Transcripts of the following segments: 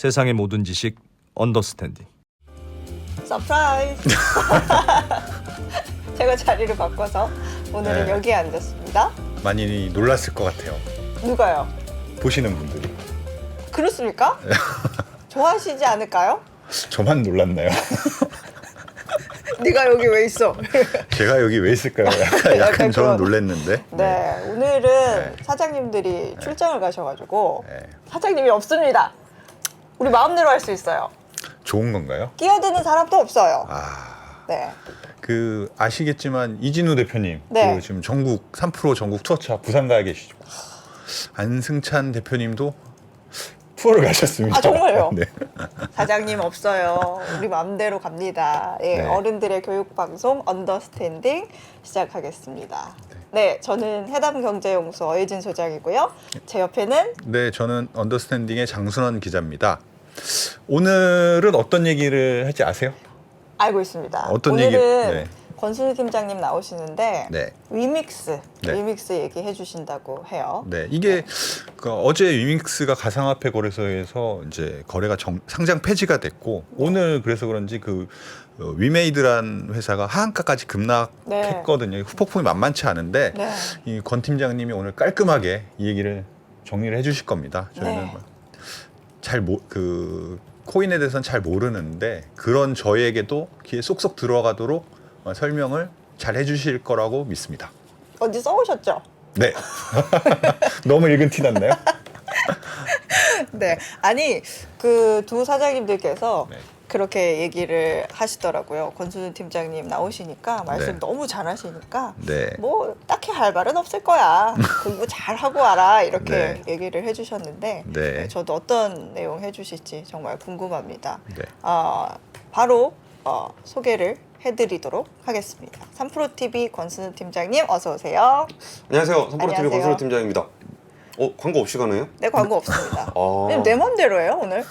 세상의 모든 지식 언더스탠딩. 서프라이즈! 제가 자리를 바꿔서 오늘은 네. 여기에 앉았습니다. 많이 놀랐을 것 같아요. 누가요? 보시는 분들이. 그렇습니까? 좋아하시지 않을까요? 저만 놀랐나요? 네가 여기 왜 있어? 제가 여기 왜 있을까요? 약간 저는 놀랐는데. 네, 오늘은 네. 사장님들이 출장을 가셔가지고 네. 사장님이 없습니다. 우리 마음대로 할 수 있어요. 좋은 건가요? 끼어드는 사람도 없어요. 네. 그 아시겠지만 이진우 대표님 네. 그 지금 전국 3프로 전국 투어차 부산 가 계시고 안승찬 대표님도 투어를 가셨습니다. 아, 정말요? 네. 사장님 없어요. 우리 마음대로 갑니다. 예, 네. 어른들의 교육 방송 언더스탠딩 시작하겠습니다. 네, 저는 해담경제연구소 어혜진 소장이고요. 제 옆에는 네, 저는 언더스탠딩의 장순원 기자입니다. 오늘은 어떤 얘기를 할지 아세요? 알고 있습니다. 어떤 오늘은 얘기? 네. 권순우 팀장님 나오시는데 네. 위믹스, 네. 위믹스 얘기해 주신다고 해요. 네, 이게 그 어제 위믹스가 가상화폐 거래소에서 이제 거래가 상장 폐지가 됐고 오늘 그래서 그런지 그 위메이드란 회사가 하한가까지 급락했거든요. 후폭풍이 만만치 않은데 네. 이 권 팀장님이 오늘 깔끔하게 이 얘기를 정리를 해주실 겁니다. 저희는 네. 그 코인에 대해서는 잘 모르는데 그런 저에게도 귀에 쏙쏙 들어가도록 설명을 잘 해주실 거라고 믿습니다. 어디 써오셨죠? 네. 너무 읽은 티 났나요? 네. 아니 그 두 사장님들께서 네. 그렇게 얘기를 하시더라고요. 권순우 팀장님 나오시니까 말씀 네. 너무 잘하시니까 네. 뭐 딱히 할 말은 없을 거야. 공부 잘 하고 와라 이렇게 네. 얘기를 해주셨는데 네. 저도 어떤 내용 해주실지 정말 궁금합니다. 네. 바로 소개를 해드리도록 하겠습니다. 3프로TV 권순우 팀장님 어서 오세요. 안녕하세요. 3프로TV 안녕하세요. 권순우 팀장입니다. 광고 없이 가나요? 네, 광고 없습니다. 아. 내 맘대로예요 오늘.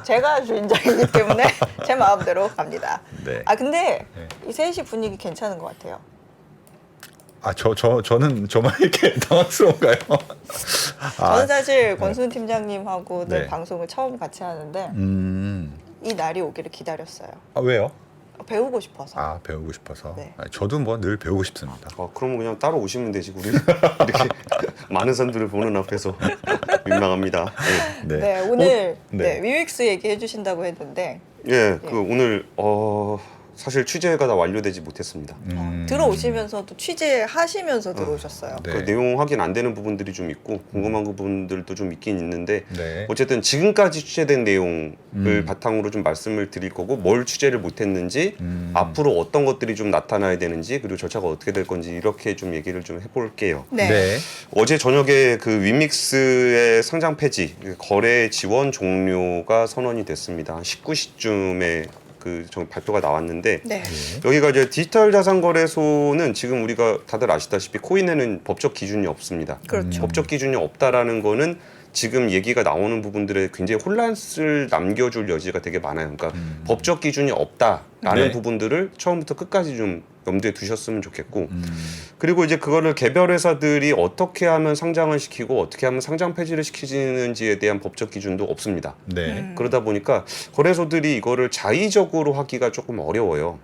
제가 주인장이기 때문에 제 마음대로 갑니다. 네. 근데 네. 이 셋이 분위기 괜찮은 것 같아요. 저는 저만 이렇게 당황스러운가요? 저는 사실 권순우 팀장님하고 늘 네. 방송을 처음 같이 하는데 음. 이 날이 오기를 기다렸어요. 왜요? 배우고 싶어서. 배우고 싶어서. 네. 저도 뭐 늘 배우고 싶습니다. 그러면 그냥 따로 오시면 되지. 우리 이렇게 많은 사람들을 보는 앞에서 민망합니다. 네, 오늘 네. 위믹스 얘기해 주신다고 했는데 오늘 사실 취재가 다 완료되지 못했습니다. 들어오시면서도 취재하시면서 들어오셨어요. 네. 그 내용 확인 안 되는 부분들이 좀 있고 궁금한 부분들도 좀 있긴 있는데 네. 어쨌든 지금까지 취재된 내용을 바탕으로 좀 말씀을 드릴 거고 뭘 취재를 못했는지 앞으로 어떤 것들이 좀 나타나야 되는지 그리고 절차가 어떻게 될 건지 이렇게 좀 얘기를 좀 해볼게요. 네. 네. 어제 저녁에 그 위믹스의 상장 폐지, 거래 지원 종료가 선언이 됐습니다. 19시쯤에 그 발표가 나왔는데 네. 여기가 이제 디지털 자산 거래소는 지금 우리가 다들 아시다시피 코인에는 법적 기준이 없습니다. 그렇죠. 법적 기준이 없다라는 거는 지금 얘기가 나오는 부분들에 굉장히 혼란을 남겨줄 여지가 되게 많아요. 그러니까 법적 기준이 없다라는 네. 부분들을 처음부터 끝까지 좀 염두에 두셨으면 좋겠고 그리고 이제 그거를 개별 회사들이 어떻게 하면 상장을 시키고 어떻게 하면 상장 폐지를 시키는지에 대한 법적 기준도 없습니다. 네. 그러다 보니까 거래소들이 이거를 자의적으로 하기가 조금 어려워요.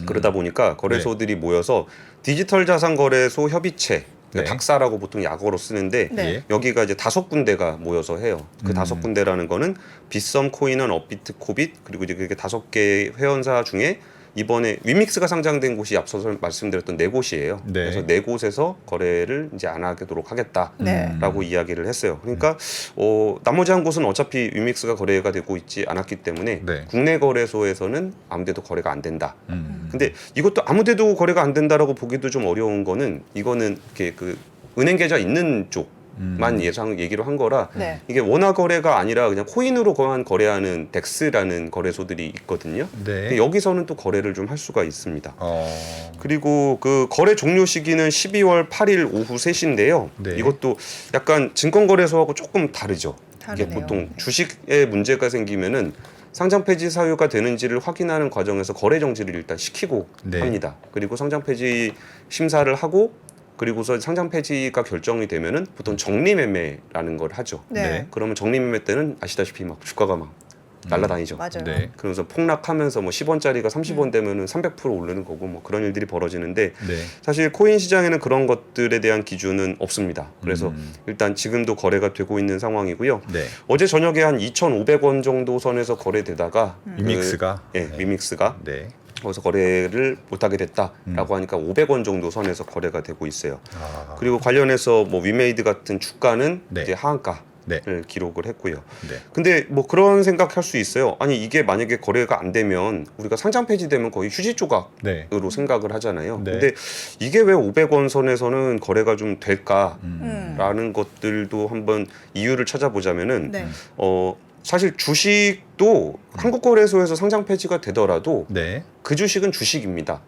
그러다 보니까 거래소들이 모여서 디지털 자산 거래소 협의체 네. 닥사라고 보통 약어로 쓰는데 네. 여기가 이제 5군데가 모여서 해요. 그 5군데라는 거는 빗썸, 코인원, 업비트, 코빗 그리고 이제 그게 5개 회원사 중에 이번에 위믹스가 상장된 곳이 앞서서 말씀드렸던 4곳이에요. 네. 그래서 4곳에서 거래를 이제 안 하도록 하겠다라고 네. 이야기를 했어요. 그러니까 나머지 한 곳은 어차피 위믹스가 거래가 되고 있지 않았기 때문에 네. 국내 거래소에서는 아무데도 거래가 안 된다. 근데 이것도 아무데도 거래가 안 된다라고 보기도 좀 어려운 거는 이거는 이렇게 그 은행 계좌 있는 쪽만 얘기로 한 거라 네. 이게 원화 거래가 아니라 그냥 코인으로 거래하는 덱스라는 거래소들이 있거든요. 네. 근데 여기서는 또 거래를 좀 할 수가 있습니다. 어. 그리고 그 거래 종료 시기는 12월 8일 오후 3시인데요. 네. 이것도 약간 증권거래소하고 조금 다르죠. 이게 다르네요. 보통 주식에 문제가 생기면은 상장 폐지 사유가 되는지를 확인하는 과정에서 거래 정지를 일단 시키고 네. 합니다. 그리고 상장 폐지 심사를 하고 그리고서 상장 폐지가 결정이 되면은 보통 적리매매라는 걸 하죠. 네. 그러면 적리매매 때는 아시다시피 막 주가가 막 날라다니죠. 맞아요. 네. 그러면서 폭락하면서 뭐 10원짜리가 30원 되면은 300% 오르는 거고 뭐 그런 일들이 벌어지는데 네. 사실 코인 시장에는 그런 것들에 대한 기준은 없습니다. 그래서 일단 지금도 거래가 되고 있는 상황이고요. 네. 어제 저녁에 한 2,500원 정도 선에서 거래되다가 위믹스가 예, 위믹스가 네. 거기서 거래를 못하게 됐다라고 하니까 500원 정도 선에서 거래가 되고 있어요. 아. 그리고 관련해서 뭐 위메이드 같은 주가는 네. 이제 하한가 네. 를 기록을 했고요. 네. 근데 뭐 그런 생각할 수 있어요. 아니 이게 만약에 거래가 안 되면 우리가 상장 폐지되면 거의 휴지 조각으로 네. 생각을 하잖아요. 네. 근데 이게 왜 500원 선에서는 거래가 좀 될까라는 음. 것들도 한번 이유를 찾아보자면은 네. 사실 주식도 한국거래소에서 상장 폐지가 되더라도 네. 그 주식은 주식입니다.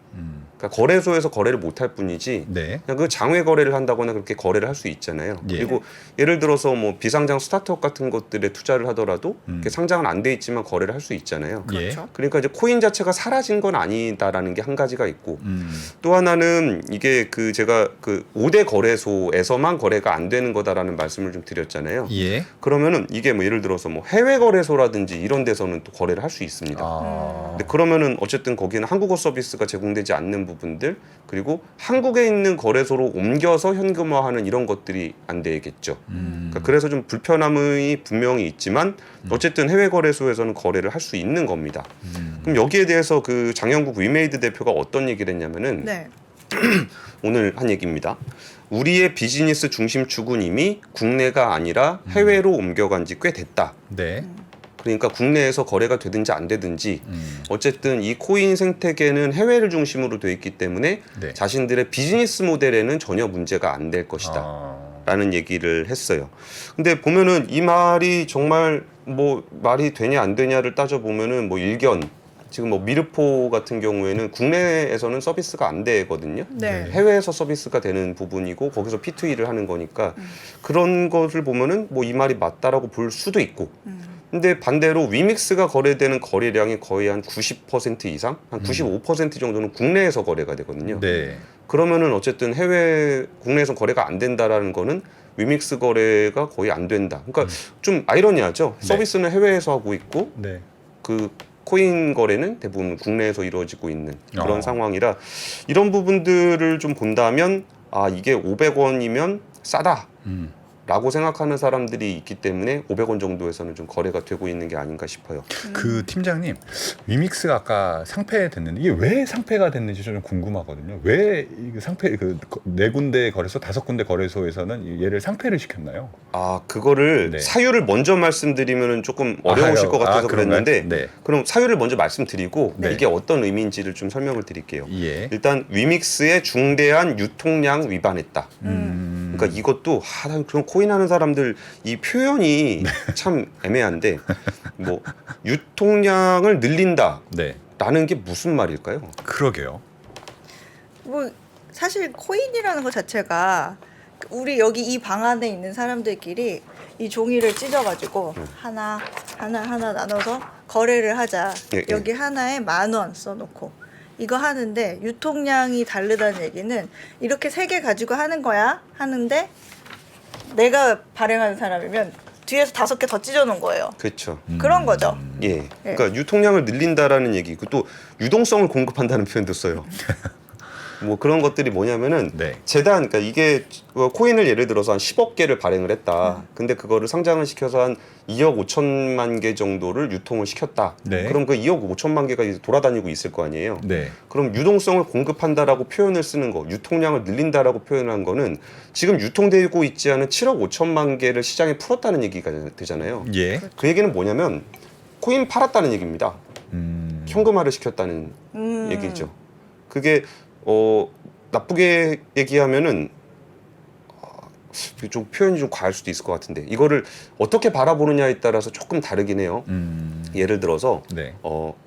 그러니까 거래소에서 거래를 못할 뿐이지 네. 그냥 그 장외 거래를 한다거나 그렇게 거래를 할 수 있잖아요. 예. 그리고 예를 들어서 뭐 비상장 스타트업 같은 것들에 투자를 하더라도 이렇게 상장은 안 돼 있지만 거래를 할 수 있잖아요. 예. 그렇죠. 그러니까 이제 코인 자체가 사라진 건 아니다라는 게 한 가지가 있고 음. 또 하나는 이게 그 제가 그 5대 거래소에서만 거래가 안 되는 거다라는 말씀을 좀 드렸잖아요. 예. 그러면은 이게 뭐 예를 들어서 뭐 해외 거래소라든지 이런 데서는 또 거래를 할 수 있습니다. 아. 근데 그러면은 어쨌든 거기는 한국어 서비스가 제공되지 않는 부분들 그리고 한국에 있는 거래소로 옮겨서 현금화하는 이런 것들이 안 되겠죠. 그러니까 그래서 좀 불편함이 분명히 있지만 어쨌든 해외 거래소에서는 거래를 할 수 있는 겁니다. 그럼 여기에 대해서 그 장영국 위메이드 대표가 어떤 얘기를 했냐면은 네. 오늘 한 얘기입니다. 우리의 비즈니스 중심축은 이미 국내가 아니라 해외로 옮겨간 지 꽤 됐다. 네. 그러니까 국내에서 거래가 되든지 안 되든지 어쨌든 이 코인 생태계는 해외를 중심으로 돼 있기 때문에 네. 자신들의 비즈니스 모델에는 전혀 문제가 안 될 것이다 아. 라는 얘기를 했어요. 근데 보면은 이 말이 정말 뭐 말이 되냐 안 되냐를 따져보면은 뭐 일견 지금 뭐 미르포 같은 경우에는 국내에서는 서비스가 안 되거든요. 네. 해외에서 서비스가 되는 부분이고 거기서 P2E를 하는 거니까 그런 것을 보면은 뭐 이 말이 맞다라고 볼 수도 있고 근데 반대로 위믹스가 거래되는 거래량이 거의 한 90% 이상, 한 95% 정도는 국내에서 거래가 되거든요. 네. 그러면은 어쨌든 해외 국내에서 거래가 안 된다라는 거는 위믹스 거래가 거의 안 된다. 그러니까 좀 아이러니하죠. 네. 서비스는 해외에서 하고 있고 네. 그 코인 거래는 대부분 국내에서 이루어지고 있는 그런 어. 상황이라 이런 부분들을 좀 본다면 아 이게 500원이면 싸다. 라고 생각하는 사람들이 있기 때문에 500원 정도에서는 좀 거래가 되고 있는 게 아닌가 싶어요. 그 팀장님 위믹스가 아까 상폐됐는데 이게 왜 상폐가 됐는지 좀 궁금하거든요. 왜 이 상폐 그 네 군데 거래소 5군데 거래소에서는 얘를 상폐를 시켰나요? 아 그거를 네. 사유를 먼저 말씀드리면 조금 어려우실 것 같아서 그런가요? 그랬는데 네. 그럼 사유를 먼저 말씀드리고 네. 이게 어떤 의미인지를 좀 설명을 드릴게요. 예. 일단 위믹스의 중대한 유통량 위반했다. 그러니까 이것도 난 그런 코인 하는 사람들 이 표현이 참 애매한데 뭐 유통량을 늘린다라는 네. 게 무슨 말일까요? 그러게요. 뭐 사실 코인이라는 것 자체가 우리 여기 이 방 안에 있는 사람들끼리 이 종이를 찢어가지고 하나 나눠서 거래를 하자. 예, 예. 여기 하나에 10,000원 써놓고 이거 하는데 유통량이 다르다는 얘기는 이렇게 3개 가지고 하는 거야 하는데 내가 발행하는 사람이면 뒤에서 5개 더 찢어놓은 거예요. 그렇죠. 그런 거죠. 예. 그러니까 유통량을 늘린다라는 얘기, 또 유동성을 공급한다는 표현도 써요. 뭐 그런 것들이 뭐냐면은 네. 재단, 그러니까 이게 코인을 예를 들어서 한 10억 개를 발행을 했다. 근데 그거를 상장을 시켜서 한 2억 5천만 개 정도를 유통을 시켰다. 네. 그럼 그 2억 5천만 개가 이제 돌아다니고 있을 거 아니에요. 네. 그럼 유동성을 공급한다라고 표현을 쓰는 거, 유통량을 늘린다라고 표현한 거는 지금 유통되고 있지 않은 7억 5천만 개를 시장에 풀었다는 얘기가 되잖아요. 예. 그 얘기는 뭐냐면 코인 팔았다는 얘기입니다. 현금화를 시켰다는 얘기죠. 그게 나쁘게 얘기하면은 좀 표현이 좀 과할 수도 있을 것 같은데 이거를 어떻게 바라보느냐에 따라서 조금 다르긴 해요. 예를 들어서 네.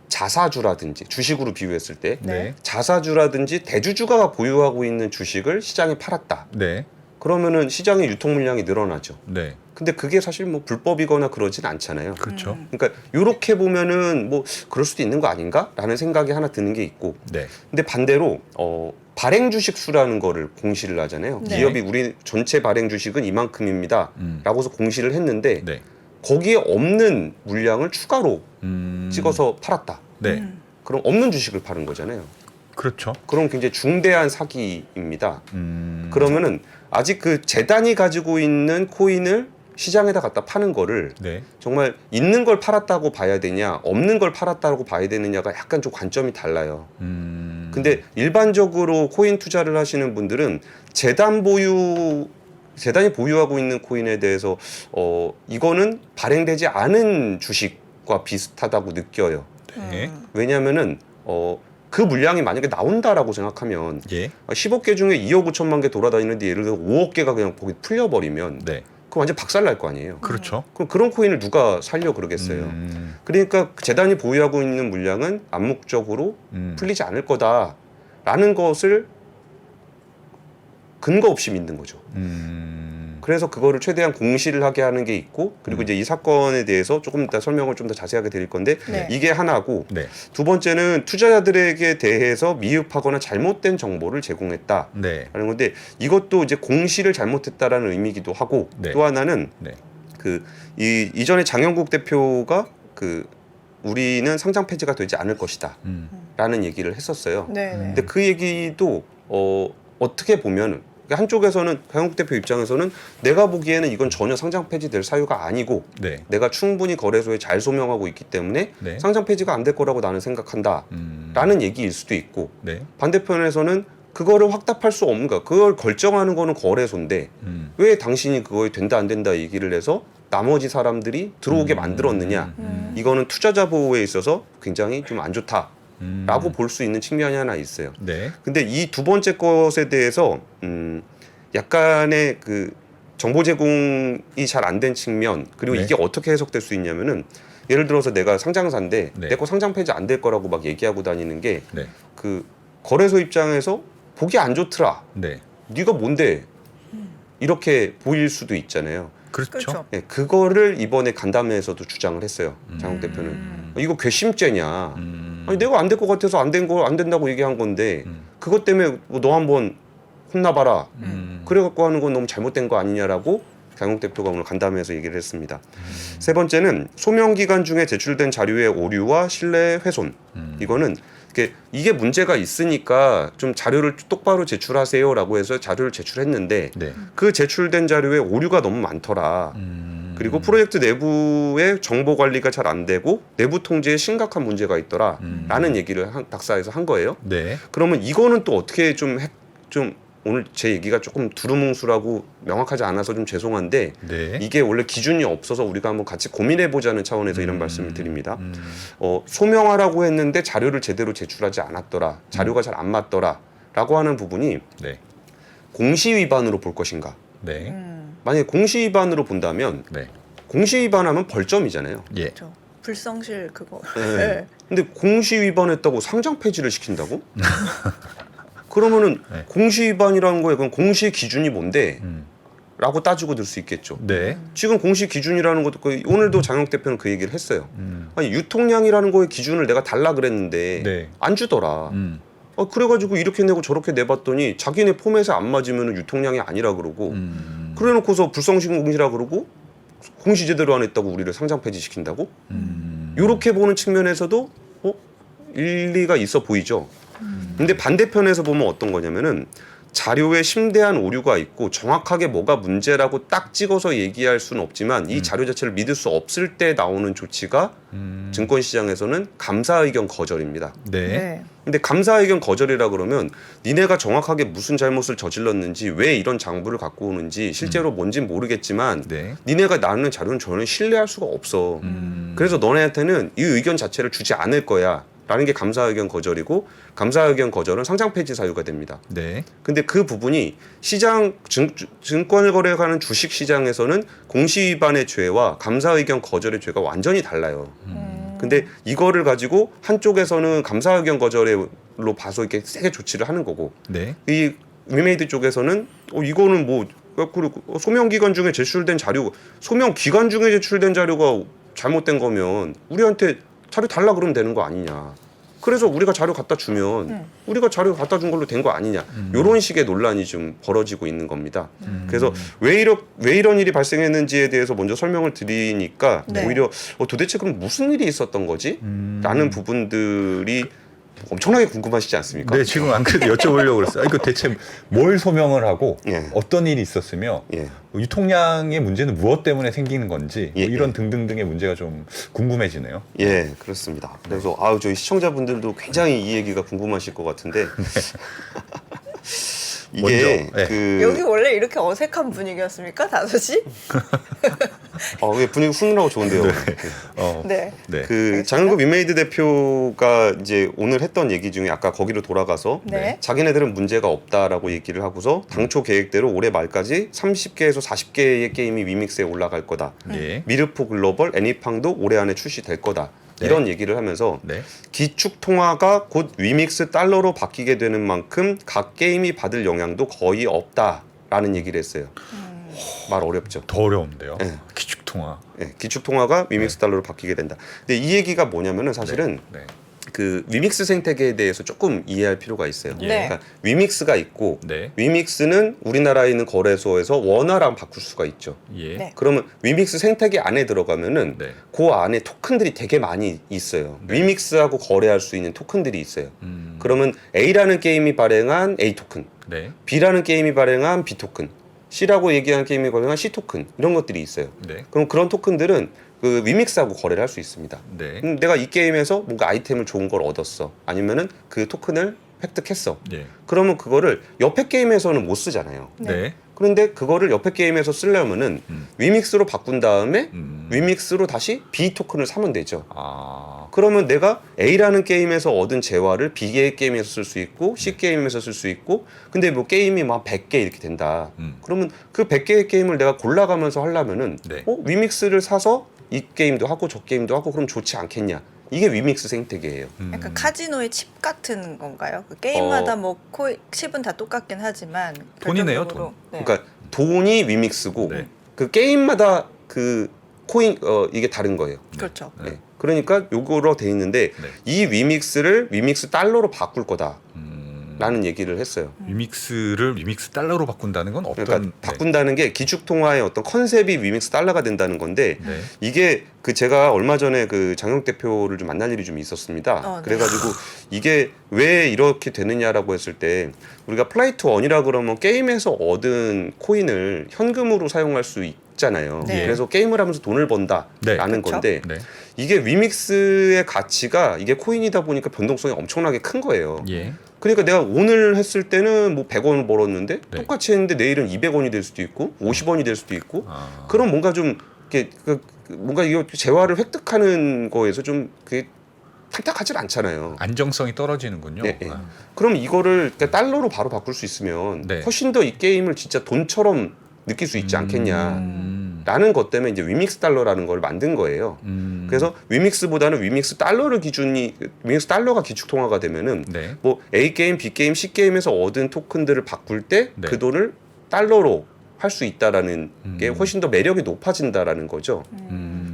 자사주라든지 주식으로 비유했을 때 네. 자사주라든지 대주주가 보유하고 있는 주식을 시장에 팔았다. 네. 그러면은 시장의 유통 물량이 늘어나죠. 네. 근데 그게 사실 뭐 불법이거나 그러진 않잖아요. 그렇죠. 그러니까 이렇게 보면은 뭐 그럴 수도 있는 거 아닌가라는 생각이 하나 드는 게 있고, 네. 근데 반대로 발행 주식 수라는 거를 공시를 하잖아요. 네. 기업이 우리 전체 발행 주식은 이만큼입니다라고서 공시를 했는데 네. 거기에 없는 물량을 추가로 찍어서 팔았다. 네. 그럼 없는 주식을 파는 거잖아요. 그렇죠. 그럼 굉장히 중대한 사기입니다. 그러면은 아직 그 재단이 가지고 있는 코인을 시장에다 갖다 파는 거를 네. 정말 있는 걸 팔았다고 봐야 되냐, 없는 걸 팔았다고 봐야 되느냐가 약간 좀 관점이 달라요. 근데 일반적으로 코인 투자를 하시는 분들은 재단이 보유하고 있는 코인에 대해서 이거는 발행되지 않은 주식과 비슷하다고 느껴요. 네. 왜냐하면은 그 물량이 만약에 나온다라고 생각하면 예. 10억 개 중에 2억 5천만 개 돌아다니는데 예를 들어 5억 개가 그냥 거기 풀려버리면 네. 그럼 완전 박살 날 거 아니에요. 그렇죠. 그럼 그런 코인을 누가 살려 그러겠어요. 그러니까 재단이 보유하고 있는 물량은 암묵적으로 풀리지 않을 거다라는 것을 근거 없이 믿는 거죠. 그래서 그거를 최대한 공시를 하게 하는 게 있고, 그리고 이제 이 사건에 대해서 조금 이따 설명을 좀 더 자세하게 드릴 건데 네. 이게 하나고, 네. 두 번째는 투자자들에게 대해서 미흡하거나 잘못된 정보를 제공했다라는 네. 건데, 이것도 이제 공시를 잘못했다라는 의미이기도 하고, 네. 또 하나는 네. 이전에 장영국 대표가 우리는 상장 폐지가 되지 않을 것이다 라는 얘기를 했었어요. 네. 근데 그 얘기도 어떻게 보면 한쪽에서는 장영국 대표 입장에서는 내가 보기에는 이건 전혀 상장 폐지될 사유가 아니고, 네. 내가 충분히 거래소에 잘 소명하고 있기 때문에 네. 상장 폐지가 안 될 거라고 나는 생각한다 라는 얘기일 수도 있고, 네. 반대편에서는 그거를 확답할 수 없는 거, 그걸 결정하는 거는 거래소인데 왜 당신이 그거에 된다 안 된다 얘기를 해서 나머지 사람들이 들어오게 만들었느냐, 이거는 투자자 보호에 있어서 굉장히 좀 안 좋다라고 볼 수 있는 측면이 하나 있어요. 네. 근데 이 두 번째 것에 대해서 약간의 정보 제공이 잘 안 된 측면, 그리고 네. 이게 어떻게 해석될 수 있냐면은, 예를 들어서 내가 상장사인데 네. 내 거 상장 폐지 안 될 거라고 막 얘기하고 다니는 게 네. 거래소 입장에서 보기 안 좋더라. 네. 네가 뭔데? 이렇게 보일 수도 있잖아요. 그렇죠. 그렇죠. 네, 그거를 이번에 간담회에서도 주장을 했어요. 장욱 대표는. 이거 괘씸죄냐. 아니, 내가 안 될 것 같아서 안 된다고 얘기한 건데 그것 때문에 너 한번 혼나봐라. 그래갖고 하는 건 너무 잘못된 거 아니냐라고 장욱 대표가 오늘 간담회에서 얘기를 했습니다. 세 번째는 소명 기간 중에 제출된 자료의 오류와 신뢰 훼손. 이거는 이게 문제가 있으니까 좀 자료를 똑바로 제출하세요라고 해서 자료를 제출했는데 네. 그 제출된 자료에 오류가 너무 많더라. 그리고 프로젝트 내부의 정보 관리가 잘 안 되고 내부 통제에 심각한 문제가 있더라. 라는 얘기를 박사에서 한 거예요. 네. 그러면 이거는 또 어떻게 좀 오늘 제 얘기가 조금 두루뭉술하고 명확하지 않아서 좀 죄송한데, 네. 이게 원래 기준이 없어서 우리가 한번 같이 고민해보자는 차원에서 이런 말씀을 드립니다. 소명하라고 했는데 자료를 제대로 제출하지 않았더라, 자료가 잘 안 맞더라 라고 하는 부분이 네. 공시 위반으로 볼 것인가. 네. 만약에 공시 위반으로 본다면 네. 공시 위반하면 벌점이잖아요. 예. 그렇죠. 불성실 그거. 네. 네. 근데 공시 위반했다고 상장 폐지를 시킨다고? 그러면은 네. 공시 위반이라는 거에 그럼 공시 기준이 뭔데? 음. 라고 따지고 들 수 있겠죠. 네. 지금 공시 기준이라는 것도 오늘도 장영 대표는 그 얘기를 했어요. 아니, 유통량이라는 거의 기준을 내가 달라 그랬는데 네. 안 주더라. 그래가지고 이렇게 내고 저렇게 내봤더니 자기네 포맷에 안 맞으면 유통량이 아니라 그러고, 그래놓고서 불성실 공시라 그러고 공시 제대로 안 했다고 우리를 상장 폐지시킨다고? 이렇게 보는 측면에서도 일리가 있어 보이죠. 근데 반대편에서 보면 어떤 거냐면은, 자료에 심대한 오류가 있고 정확하게 뭐가 문제라고 딱 찍어서 얘기할 수는 없지만 이 자료 자체를 믿을 수 없을 때 나오는 조치가 증권시장에서는 감사 의견 거절입니다. 네. 네. 근데 감사 의견 거절이라 그러면 니네가 정확하게 무슨 잘못을 저질렀는지, 왜 이런 장부를 갖고 오는지 실제로 뭔진 모르겠지만 네. 니네가 나누는 자료는 저는 신뢰할 수가 없어. 그래서 너네한테는 이 의견 자체를 주지 않을 거야 라는 게 감사 의견 거절이고, 감사 의견 거절은 상장 폐지 사유가 됩니다. 네. 근데 그 부분이 시장 증권을 거래하는 주식 시장에서는 공시 위반의 죄와 감사 의견 거절의 죄가 완전히 달라요. 근데 이거를 가지고 한쪽에서는 감사 의견 거절로 봐서 이렇게 세게 조치를 하는 거고, 네. 이 위메이드 쪽에서는 이거는 뭐 그리고 소명 기간 중에 제출된 자료, 소명 기간 중에 제출된 자료가 잘못된 거면 우리한테 자료 달라 그러면 되는 거 아니냐. 그래서 우리가 자료 갖다 주면 우리가 자료 갖다 준 걸로 된 거 아니냐. 이런 식의 논란이 좀 벌어지고 있는 겁니다. 그래서 왜 이런 일이 발생했는지에 대해서 먼저 설명을 드리니까 네. 오히려 도대체 그럼 무슨 일이 있었던 거지? 라는 부분들이 엄청나게 궁금하시지 않습니까? 네, 지금 안 그래도 여쭤보려고 그랬어요. 이거 대체 뭘 소명을 하고 예. 어떤 일이 있었으며 예. 유통량의 문제는 무엇 때문에 생기는 건지 예, 뭐 이런 등등등의 문제가 좀 궁금해지네요. 예, 그렇습니다. 그래서 저희 시청자분들도 굉장히 이 얘기가 궁금하실 것 같은데 이게 먼저, 네. 그 여기 원래 이렇게 어색한 분위기였습니까? 5시? 왜 분위기 훈훈하고 좋은데요. 네. 네. 그 장영급 위메이드 대표가 이제 오늘 했던 얘기 중에 아까 거기로 돌아가서 네. 자기네들은 문제가 없다라고 얘기를 하고서 당초 계획대로 올해 말까지 30개에서 40개의 게임이 위믹스에 올라갈 거다. 예. 미르포 글로벌, 애니팡도 올해 안에 출시될 거다. 네. 이런 얘기를 하면서 네. 기축 통화가 곧 위믹스 달러로 바뀌게 되는 만큼 각 게임이 받을 영향도 거의 없다라는 얘기를 했어요. 말 어렵죠. 더 어려운데요. 네. 기축통화. 예, 기축 통화가 위믹스 달러로 바뀌게 된다. 근데 이 얘기가 뭐냐면은 사실은 네. 그 위믹스 생태계에 대해서 조금 이해할 필요가 있어요. 네. 그러니까 위믹스가 있고 네. 위믹스는 우리나라에 있는 거래소에서 원화랑 바꿀 수가 있죠. 예. 네. 그러면 위믹스 생태계 안에 들어가면은 네. 그 안에 토큰들이 되게 많이 있어요. 위믹스하고 거래할 수 있는 토큰들이 있어요. 그러면 A라는 게임이 발행한 A 토큰, 네. B라는 게임이 발행한 B 토큰, C라고 얘기하는 게임이 발행한 C 토큰 이런 것들이 있어요. 네. 그럼 그런 토큰들은 그 위믹스하고 거래를 할 수 있습니다. 네. 내가 이 게임에서 뭔가 아이템을 좋은 걸 얻었어. 아니면은 그 토큰을 획득했어. 예. 그러면 그거를 옆에 게임에서는 못 쓰잖아요. 네. 그런데 그거를 옆에 게임에서 쓰려면은 위믹스로 바꾼 다음에 위믹스로 다시 B 토큰을 사면 되죠. 아. 그러면 내가 A라는 게임에서 얻은 재화를 B의 게임에서 쓸 수 있고 C 게임에서 쓸 수 있고 근데 뭐 게임이 막 100개 이렇게 된다. 그러면 그 100개의 게임을 내가 골라가면서 하려면은 네. 위믹스를 사서 이 게임도 하고 저 게임도 하고 그럼 좋지 않겠냐. 이게 위믹스 생태계예요. 약간 카지노의 칩 같은 건가요? 그 게임마다 뭐 칩은 다 똑같긴 하지만 돈이네요, 결정적으로, 돈. 네. 그러니까 돈이 위믹스고 네. 그 게임마다 그 코인 이게 다른 거예요. 그렇죠. 네. 그러니까 요거로 돼 있는데 네. 이 위믹스를 위믹스 달러로 바꿀 거다라는 얘기를 했어요. 위믹스를 위믹스 달러로 바꾼다는 건 어떤? 그러니까 바꾼다는 게 기축 통화의 어떤 컨셉이 위믹스 달러가 된다는 건데 네. 이게 그 제가 얼마 전에 그 장영 대표를 좀 만날 일이 좀 있었습니다. 네. 그래가지고 이게 왜 이렇게 되느냐라고 했을 때 우리가 플라이 투 원이라 그러면 게임에서 얻은 코인을 현금으로 사용할 수 있잖아요. 네. 그래서 게임을 하면서 돈을 번다라는 네. 그렇죠. 건데 네. 이게 위믹스의 가치가 이게 코인이다 보니까 변동성이 엄청나게 큰 거예요. 예. 그러니까 내가 오늘 했을 때는 뭐 100원 벌었는데 네. 똑같이 했는데 내일은 200원이 될 수도 있고 50원이 될 수도 있고 아. 그럼 뭔가 좀 이렇게 뭔가 이거 재화를 획득하는 거에서 좀 그게 탈탁하지 않잖아요. 안정성이 떨어지는군요. 네, 네. 아. 그럼 이거를 그러니까 달러로 바로 바꿀 수 있으면 네. 훨씬 더 이 게임을 진짜 돈처럼 느낄 수 있지 않겠냐라는 것 때문에 이제 위믹스 달러라는 걸 만든 거예요. 그래서 위믹스보다는 위믹스 달러가 기축 통화가 되면은 네. 뭐 A 게임, B 게임, C 게임에서 얻은 토큰들을 바꿀 때 그 네. 돈을 달러로 할 수 있다라는 게 훨씬 더 매력이 높아진다라는 거죠.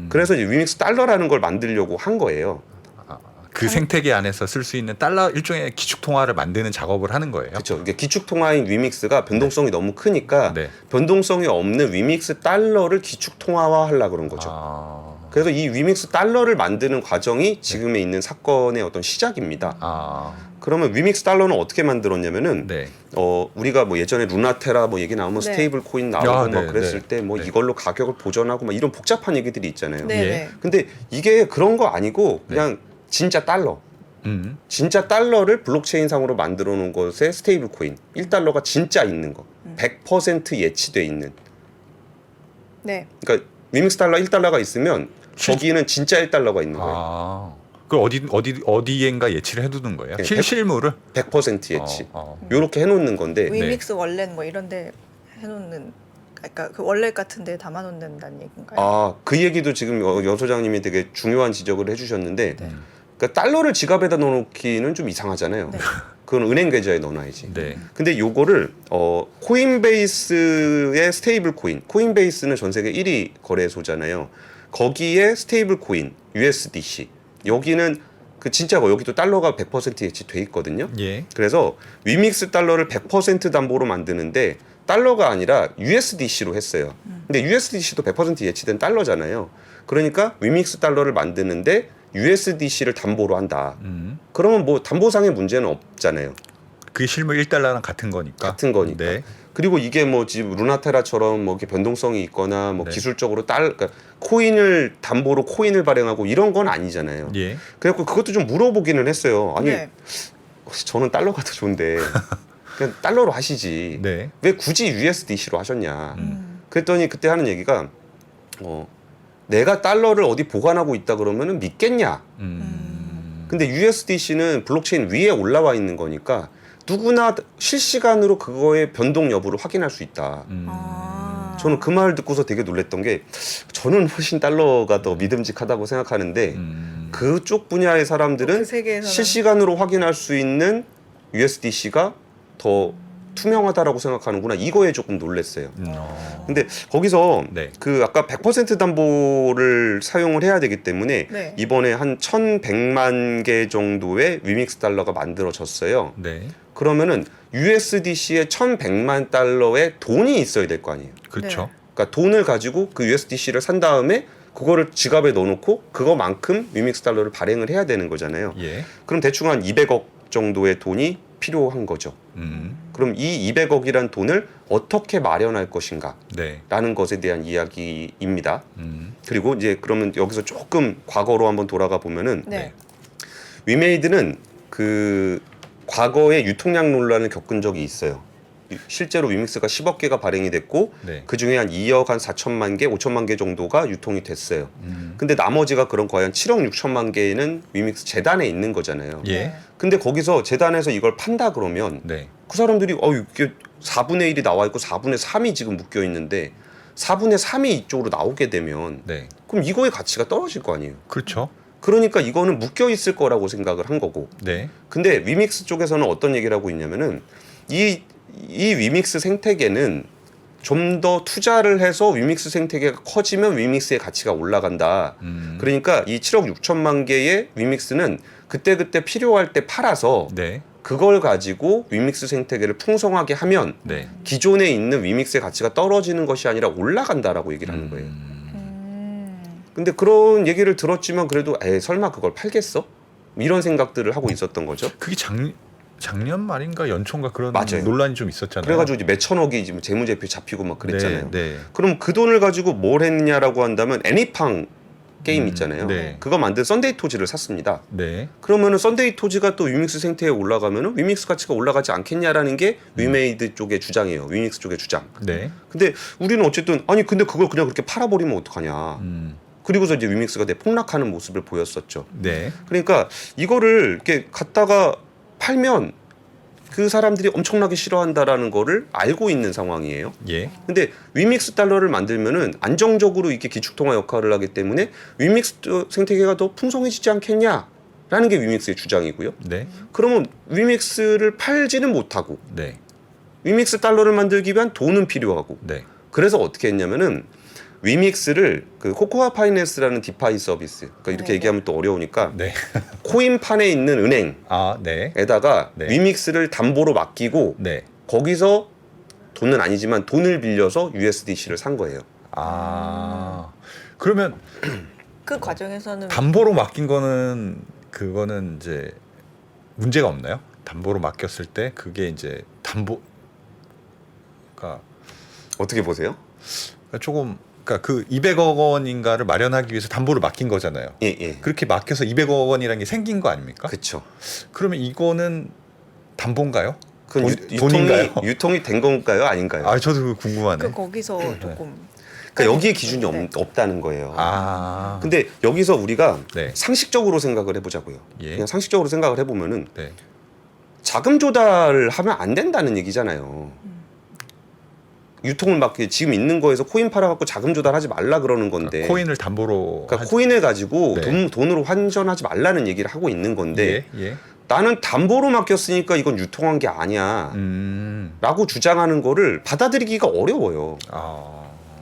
그래서 이제 위믹스 달러라는 걸 만들려고 한 거예요. 그 생태계 안에서 쓸 수 있는 달러 일종의 기축 통화를 만드는 작업을 하는 거예요. 그렇죠. 이게 기축 통화인 위믹스가 변동성이 너무 크니까 네. 변동성이 없는 위믹스 달러를 기축 통화화 하려고 그런 거죠. 아. 그래서 이 위믹스 달러를 만드는 과정이 지금에 있는 사건의 어떤 시작입니다. 아. 그러면 위믹스 달러는 어떻게 만들었냐면은 네. 우리가 뭐 예전에 루나테라 뭐 얘기 나오면 네. 스테이블 코인 나오고 야, 막 네, 그랬을 네. 때 뭐 네. 이걸로 가격을 보전하고 막 이런 복잡한 얘기들이 있잖아요. 네. 예. 네. 근데 이게 그런 거 아니고 그냥 진짜 달러. 진짜 달러를 블록체인상으로 만들어 놓은 것에 스테이블 코인 1달러가 진짜 있는 거. 100% 예치돼 있는. 네. 그러니까 위믹스 달러 1달러가 있으면 저기는 진짜 1달러가 있는 거예요. 아. 그걸 어디엔가 예치를 해두는 거예요? 네, 실물을? 100% 예치. 어. 요렇게 해 놓는 건데 위믹스 원래는 뭐 이런데 해놓는, 그러니까 그 원래 같은데 담아놓는다는 얘기인가요? 그 얘기도 지금 여 소장님이 되게 중요한 지적을 해주셨는데 네. 그러니까 달러를 지갑에다 넣어놓기는 좀 이상하잖아요. 네. 그건 은행 계좌에 넣어놔야지. 네. 근데 요거를 코인베이스의 스테이블 코인, 코인베이스는 전 세계 1위 거래소잖아요. 거기에 스테이블 코인 USDC 여기는 그 진짜고 여기도 달러가 100% 예치돼 있거든요. 예. 그래서 위믹스 달러를 100% 담보로 만드는데 달러가 아니라 USDC로 했어요. 근데 USDC도 100% 예치된 달러잖아요. 그러니까 위믹스 달러를 만드는데 USDC를 담보로 한다. 그러면 뭐 담보상의 문제는 없잖아요. 그게 실물 1달러랑 같은 거니까. 같은 거니까. 네. 그리고 이게 뭐 지금 루나테라처럼 뭐 이렇게 변동성이 있거나 뭐 네. 기술적으로 그러니까 코인을 담보로 코인을 발행하고 이런 건 아니잖아요. 예. 그래갖고 그것도 좀 물어보기는 했어요. 아니 네. 저는 달러가 더 좋은데 그냥 달러로 하시지. 네. 왜 굳이 USDC로 하셨냐. 그랬더니 그때 하는 얘기가 내가 달러를 어디 보관하고 있다 그러면은 믿겠냐. 근데 USDC는 블록체인 위에 올라와 있는 거니까 누구나 실시간으로 그거의 변동 여부를 확인할 수 있다. 아. 저는 그 말 듣고서 되게 놀랬던 게 저는 훨씬 달러가 더 믿음직하다고 생각하는데 그쪽 분야의 사람들은 그 세계에서는. 실시간으로 확인할 수 있는 USDC가 더 투명하다라고 생각하는구나. 이거에 조금 놀랐어요. 근데 거기서 네. 그 아까 100% 담보를 사용을 해야 되기 때문에 네. 이번에 한 1,100만 개 정도의 위믹스 달러가 만들어졌어요. 네. 그러면은 USDC에 1,100만 달러의 돈이 있어야 될 거 아니에요. 그렇죠. 그러니까 돈을 가지고 그 USDC를 산 다음에 그거를 지갑에 넣어놓고 그거만큼 위믹스 달러를 발행을 해야 되는 거잖아요. 예. 그럼 대충 한 200억 정도의 돈이 필요한 거죠. 그럼 이 200억이란 돈을 어떻게 마련할 것인가? 네. 라는 것에 대한 이야기입니다. 그리고 이제 그러면 여기서 조금 과거로 한번 돌아가 보면은 네. 위메이드는 그 과거에 유통량 논란을 겪은 적이 있어요. 실제로 위믹스가 10억 개가 발행이 됐고 네. 그 중에 한 2억 한 4천만 개, 5천만 개 정도가 유통이 됐어요. 근데 나머지가 그런 거의 한 7억 6천만 개는 위믹스 재단에 있는 거잖아요. 예. 근데 거기서 재단에서 이걸 판다 그러면 네. 그 사람들이 이게 4분의 1이 나와 있고 4분의 3이 지금 묶여 있는데 4분의 3이 이쪽으로 나오게 되면 네. 그럼 이거의 가치가 떨어질 거 아니에요. 그렇죠. 그러니까 이거는 묶여 있을 거라고 생각을 한 거고. 네. 근데 위믹스 쪽에서는 어떤 얘기를 하고 있냐면은 이 위믹스 생태계는 좀 더 투자를 해서 위믹스 생태계가 커지면 위믹스의 가치가 올라간다. 그러니까 이 7억 6천만 개의 위믹스는 그때그때 필요할 때 팔아서 네. 그걸 가지고 위믹스 생태계를 풍성하게 하면 네. 기존에 있는 위믹스의 가치가 떨어지는 것이 아니라 올라간다라고 얘기를 하는 거예요. 근데 그런 얘기를 들었지만 그래도 설마 그걸 팔겠어? 이런 생각들을 하고 있었던 거죠. 그게 작년 말인가 연초인가 그런 맞아요. 논란이 좀 있었잖아요. 그래가지고 이제 몇 천억이 지금 재무제표 잡히고 막 그랬잖아요. 네, 네. 그럼 그 돈을 가지고 뭘 했냐라고 한다면 애니팡 게임 있잖아요. 네. 그거 만든 썬데이 토지를 샀습니다. 네. 그러면은 썬데이 토지가 또 위믹스 생태에 올라가면은 위믹스 가치가 올라가지 않겠냐라는 게 위메이드 쪽의 주장이에요. 위믹스 쪽의 주장. 네. 근데 우리는 어쨌든 아니 근데 그걸 그냥 그렇게 팔아버리면 어떡하냐. 그리고서 이제 위믹스가 대폭락하는 모습을 보였었죠. 네. 그러니까 이거를 이렇게 갖다가 팔면 그 사람들이 엄청나게 싫어한다라는 거를 알고 있는 상황이에요. 예. 근데 위믹스 달러를 만들면은 안정적으로 이렇게 기축통화 역할을 하기 때문에 위믹스 생태계가 더 풍성해지지 않겠냐라는 게 위믹스의 주장이고요. 네. 그러면 위믹스를 팔지는 못하고 네. 위믹스 달러를 만들기 위한 돈은 필요하고 네. 그래서 어떻게 했냐면은 위믹스를 그 코코아 파이낸스라는 디파이 서비스 그러니까 이렇게 네. 얘기하면 또 어려우니까 네. 코인판에 있는 은행 아, 네. 에다가 네. 위믹스를 담보로 맡기고 네. 거기서 돈은 아니지만 돈을 빌려서 USDC를 산 거예요. 아. 그러면 그 과정에서는 담보로 맡긴 거는 그거는 이제 문제가 없나요? 담보로 맡겼을 때 그게 이제 담보가 어떻게 보세요? 조금 그러니까 그 200억 원인가를 마련하기 위해서 담보를 맡긴 거잖아요. 예, 예. 그렇게 맡겨서 200억 원이라는 게 생긴 거 아닙니까? 그렇죠. 그러면 이거는 담보인가요? 그건 돈인가요? 유통이 된 건가요, 아닌가요? 아, 저도 그거 궁금하네. 그 거기서 조금 그러니까 여기에 기준이 네. 없다는 거예요. 아. 근데 여기서 우리가 네. 상식적으로 생각을 해보자고요. 예. 그냥 상식적으로 생각을 해보면은 네. 자금 조달을 하면 안 된다는 얘기잖아요. 유통을 막 지금 있는 거에서 코인 팔아갖고 자금 조달하지 말라 그러는 건데. 그러니까 코인을 담보로 그러니까 코인을 가지고 네. 돈으로 환전하지 말라는 얘기를 하고 있는 건데 예. 예. 나는 담보로 맡겼으니까 이건 유통한 게 아니야. 라고 주장하는 거를 받아들이기가 어려워요.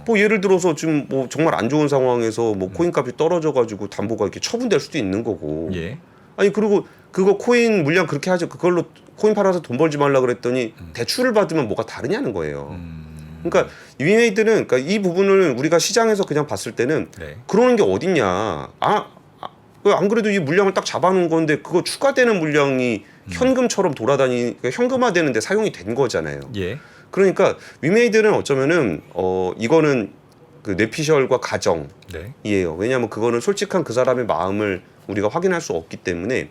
뭐 예를 들어서 지금 뭐 정말 안 좋은 상황에서 뭐 코인 값이 떨어져 가지고 담보가 이렇게 처분될 수도 있는 거고. 예. 아니 그리고 그거 코인 물량 그렇게 하죠. 그걸로 코인 팔아서 돈 벌지 말라 그랬더니 대출을 받으면 뭐가 다르냐는 거예요. 그러니까 위메이드는 그러니까 이 부분을 우리가 시장에서 그냥 봤을 때는 네. 그러는 게 어딨냐. 안 그래도 이 물량을 딱 잡아놓은 건데 그거 추가되는 물량이 현금처럼 그러니까 현금화되는데 사용이 된 거잖아요. 예. 그러니까 위메이드는 어쩌면은 이거는 그 뇌피셜과 가정이에요. 네. 왜냐하면 그거는 솔직한 그 사람의 마음을 우리가 확인할 수 없기 때문에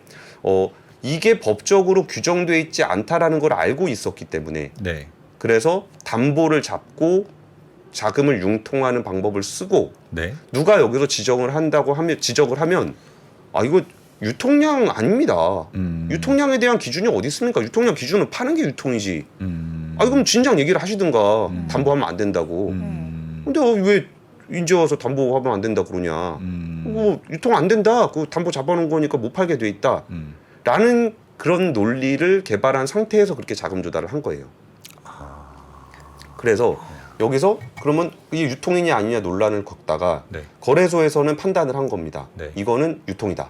이게 법적으로 규정돼 있지 않다라는 걸 알고 있었기 때문에 네. 그래서 담보를 잡고 자금을 융통하는 방법을 쓰고 네. 누가 여기서 지적을 하면 이거 유통량 아닙니다. 유통량에 대한 기준이 어디 있습니까? 유통량 기준은 파는 게 유통이지. 그럼 진작 얘기를 하시든가 담보하면 안 된다고. 근데 왜 이제 와서 담보하면 안 된다 그러냐. 뭐 유통 안 된다. 그 담보 잡아놓은 거니까 못 팔게 돼 있다. 라는 그런 논리를 개발한 상태에서 그렇게 자금 조달을 한 거예요. 그래서 여기서 그러면 이게 유통이냐 아니냐 논란을 겪다가 네. 거래소에서는 판단을 한 겁니다. 네. 이거는 유통이다.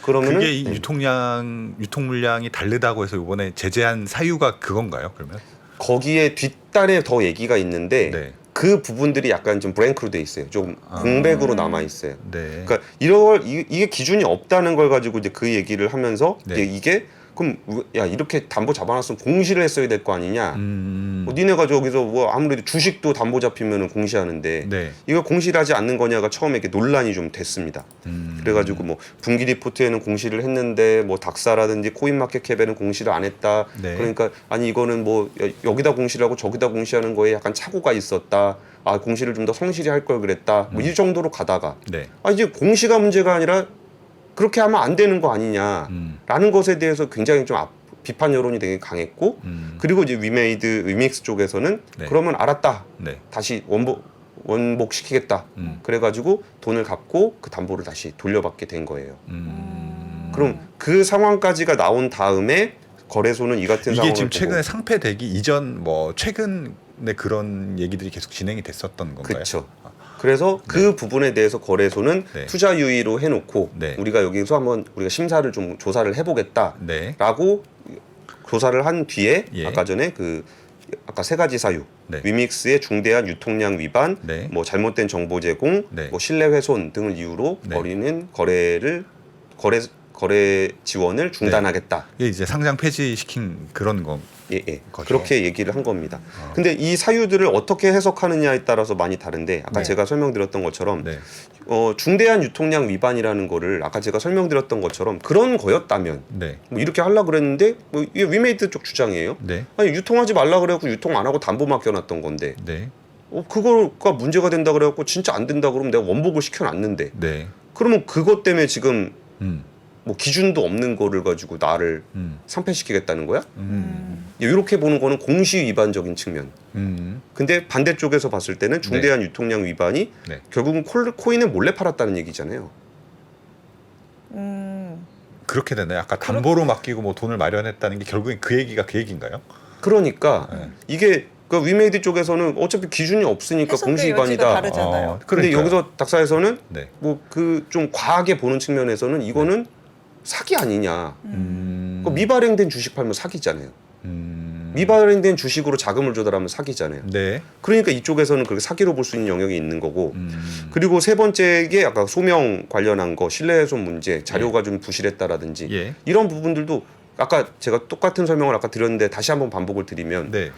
그러면은 그게 이 유통 물량이 다르다고 해서 이번에 제재한 사유가 그건가요? 그러면? 거기에 뒷단에 더 얘기가 있는데 네. 그 부분들이 약간 좀 브랭크로 돼 있어요. 좀 공백으로 남아 있어요. 네. 그러니까 이게 기준이 없다는 걸 가지고 이제 그 얘기를 하면서 네. 이게 그럼 야 이렇게 담보 잡아놨으면 공시를 했어야 될 거 아니냐. 니네가 저기서 뭐 아무래도 주식도 담보 잡히면은 공시하는데 네. 이거 공시를 하지 않는 거냐가 처음에 이렇게 논란이 좀 됐습니다. 그래가지고 뭐 분기 리포트에는 공시를 했는데 뭐 닥사라든지 코인마켓캡에는 공시를 안 했다. 네. 그러니까 아니 이거는 뭐 여기다 공시를 하고 저기다 공시하는 거에 약간 착오가 있었다. 공시를 좀 더 성실히 할 걸 그랬다. 뭐 이 정도로 가다가 네. 이제 공시가 문제가 아니라 그렇게 하면 안 되는 거 아니냐라는 것에 대해서 굉장히 좀 비판 여론이 되게 강했고 그리고 이제 위믹스 쪽에서는 네. 그러면 알았다. 네. 다시 원복시키겠다. 그래가지고 돈을 갚고 그 담보를 다시 돌려받게 된 거예요. 그럼 그 상황까지가 나온 다음에 거래소는 이 같은 이게 상황을 지금 보고 최근에 상폐되기 이전 뭐 최근에 그런 얘기들이 계속 진행이 됐었던 건가요? 그렇죠. 그래서 그 부분에 대해서 거래소는 네. 투자 유의로 해놓고 네. 우리가 여기서 한번 우리가 심사를 좀 조사를 해보겠다라고 네. 조사를 한 뒤에 예. 아까 전에 아까 세 가지 사유 네. 위믹스의 중대한 유통량 위반, 네. 뭐 잘못된 정보 제공, 네. 뭐 신뢰 훼손 등을 이유로 네. 벌이는 거래 지원을 중단하겠다. 이게 이제 상장 폐지시킨 그런 거. 예. 거죠. 그렇게 얘기를 한 겁니다. 근데 이 사유들을 어떻게 해석하느냐에 따라서 많이 다른데 아까 네. 제가 설명드렸던 것처럼 네. 중대한 유통량 위반이라는 거를 아까 제가 설명드렸던 것처럼 그런 거였다면 네. 뭐 이렇게 하려고 그랬는데 뭐 이게 위메이드 쪽 주장이에요. 네. 아니 유통하지 말라 그래갖고 유통 안 하고 담보 맡겨놨던 건데 네. 그거가 문제가 된다 그래갖고 진짜 안 된다 그러면 내가 원복을 시켜놨는데 네. 그러면 그것 때문에 지금 음. 뭐 기준도 없는 거를 가지고 나를 상폐시키겠다는 거야? 이렇게 보는 거는 공시 위반적인 측면. 근데 반대쪽에서 봤을 때는 중대한 유통량 위반이 네. 결국은 코인을 몰래 팔았다는 얘기잖아요. 그렇게 되나요? 아까 담보로 맡기고 뭐 돈을 마련했다는 게 결국엔 그 얘기가 그 얘기인가요? 그러니까 네. 이게 그 위메이드 쪽에서는 어차피 기준이 없으니까 해석의 공시 여지가 위반이다. 다르잖아요. 근데 그러니까요. 여기서 닥사에서는 네. 뭐 그 좀 과하게 보는 측면에서는 이거는 사기 아니냐. 그 미발행된 주식 팔면 사기잖아요. 미발행된 주식으로 자금을 조달하면 사기잖아요. 네. 그러니까 이쪽에서는 그렇게 사기로 볼 수 있는 영역이 있는 거고. 그리고 세 번째 게 아까 소명 관련한 거, 신뢰훼손 문제, 자료가 좀 부실했다라든지 예. 이런 부분들도 아까 제가 똑같은 설명을 아까 드렸는데 다시 한번 반복을 드리면 네.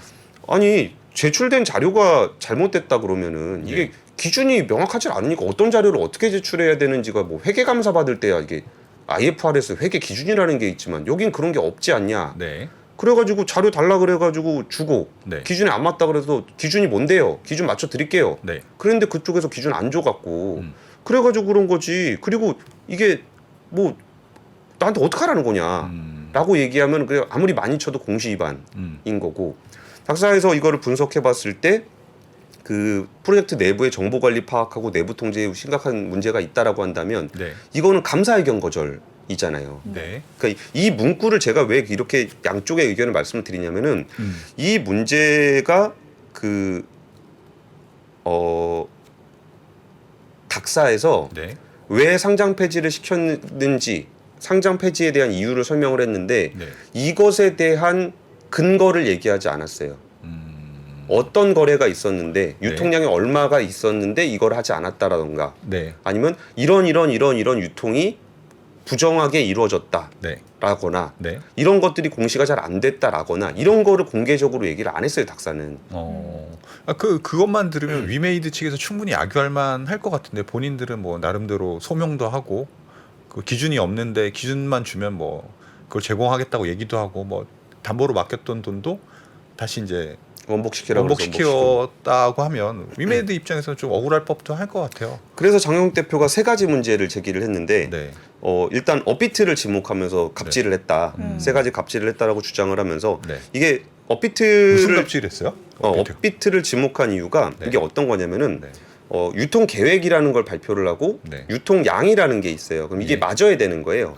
아니 제출된 자료가 잘못됐다 그러면은 이게 예. 기준이 명확하지 않으니까 어떤 자료를 어떻게 제출해야 되는지가 뭐 회계 감사 받을 때야 이게 IFRS 회계 기준이라는 게 있지만 여긴 그런 게 없지 않냐. 네. 그래가지고 자료 달라 그래가지고 주고 네. 기준이 안 맞다 그래서 기준이 뭔데요? 기준 맞춰 드릴게요. 네. 그런데 그쪽에서 기준 안 줘갖고 그래가지고 그런 거지. 그리고 이게 뭐 나한테 어떡하라는 거냐라고 얘기하면 그래 아무리 많이 쳐도 공시 위반인 거고. 닥사에서 이거를 분석해봤을 때 그 프로젝트 내부의 정보 관리 파악하고 내부 통제에 심각한 문제가 있다라고 한다면 네. 이거는 감사 의견 거절인 이잖아요. 네. 그러니까 이 문구를 제가 왜 이렇게 양쪽의 의견을 말씀을 드리냐면은 이 문제가 그 닥사에서 네. 왜 상장 폐지를 시켰는지 상장 폐지에 대한 이유를 설명을 했는데 네. 이것에 대한 근거를 얘기하지 않았어요. 어떤 거래가 있었는데 유통량이 얼마가 있었는데 이걸 하지 않았다라던가 네. 아니면 이런 유통이 부정하게 이루어졌다라거나 네. 네. 이런 것들이 공시가 잘 안 됐다라거나 이런 거를 공개적으로 얘기를 안 했어요. 닥사는. 그것만 들으면 위메이드 측에서 충분히 악유할 만할 것 같은데 본인들은 뭐 나름대로 소명도 하고 그 기준이 없는데 기준만 주면 뭐 그걸 제공하겠다고 얘기도 하고 뭐 담보로 맡겼던 돈도 다시 이제 원복시켰다고 하면 위메이드 입장에서는 좀 억울할 법도 할 것 같아요. 그래서 장영욱 대표가 세 가지 문제를 제기를 했는데 네. 일단 업비트를 지목하면서 갑질을 했다. 세 가지 갑질을 했다라고 주장을 하면서 네. 이게 무슨 업비트를 갑질했어요? 업비트를 지목한 이유가 네. 이게 어떤 거냐면은 네. 유통 계획이라는 걸 발표를 하고 네. 유통량이라는 게 있어요. 그럼 이게 예. 맞아야 되는 거예요.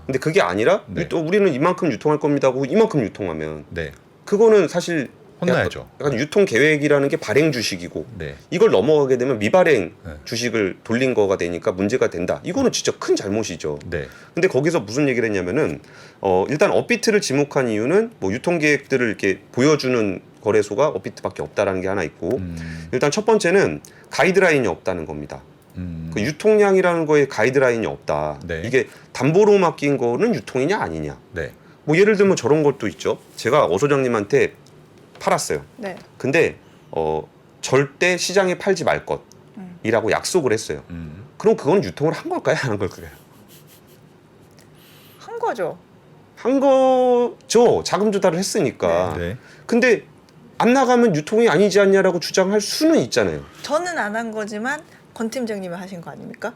근데 그게 아니라 네. 우리는 이만큼 유통할 겁니다 하고 이만큼 유통하면 네. 그거는 사실 혼나야죠. 약간 유통 계획이라는 게 발행 주식이고 네. 이걸 넘어가게 되면 미발행 네. 주식을 돌린 거가 되니까 문제가 된다. 이거는 진짜 큰 잘못이죠. 네. 근데 거기서 무슨 얘기를 했냐면은 일단 업비트를 지목한 이유는 뭐 유통 계획들을 이렇게 보여주는 거래소가 업비트밖에 없다라는 게 하나 있고 일단 첫 번째는 가이드라인이 없다는 겁니다. 그 유통량이라는 거에 가이드라인이 없다. 네. 이게 담보로 맡긴 거는 유통이냐 아니냐. 네. 뭐 예를 들면 저런 것도 있죠. 제가 어 소장님한테 팔았어요. 네. 근데 절대 시장에 팔지 말 것이라고 약속을 했어요. 그럼 그건 유통을 한 걸까요? 안 한 걸까요? 한 거죠. 한 거죠. 자금 조달을 했으니까. 네. 근데 안 나가면 유통이 아니지 않냐라고 주장할 수는 있잖아요. 저는 안 한 거지만 권 팀장님이 하신 거 아닙니까?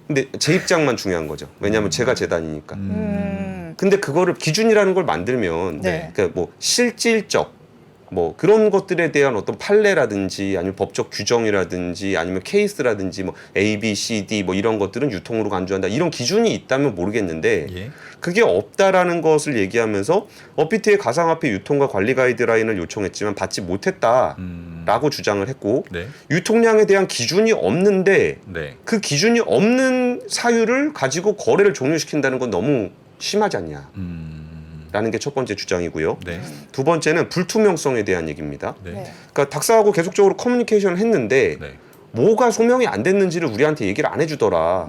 근데 제 입장만 중요한 거죠. 왜냐하면 제가 재단이니까. 근데 그거를 기준이라는 걸 만들면 네. 그러니까 뭐 실질적 뭐 그런 것들에 대한 어떤 판례라든지 아니면 법적 규정이라든지 아니면 케이스라든지 뭐 A, B, C, D 뭐 이런 것들은 유통으로 간주한다 이런 기준이 있다면 모르겠는데 예. 그게 없다라는 것을 얘기하면서 업비트의 가상화폐 유통과 관리 가이드라인을 요청했지만 받지 못했다라고 주장을 했고 네. 유통량에 대한 기준이 없는데 네. 그 기준이 없는 사유를 가지고 거래를 종료시킨다는 건 너무 심하지 않냐 라는 게 첫 번째 주장이고요. 네. 두 번째는 불투명성에 대한 얘기입니다. 네. 네. 그러니까 닥사하고 계속적으로 커뮤니케이션을 했는데 네. 뭐가 소명이 안 됐는지를 우리한테 얘기를 안 해주더라.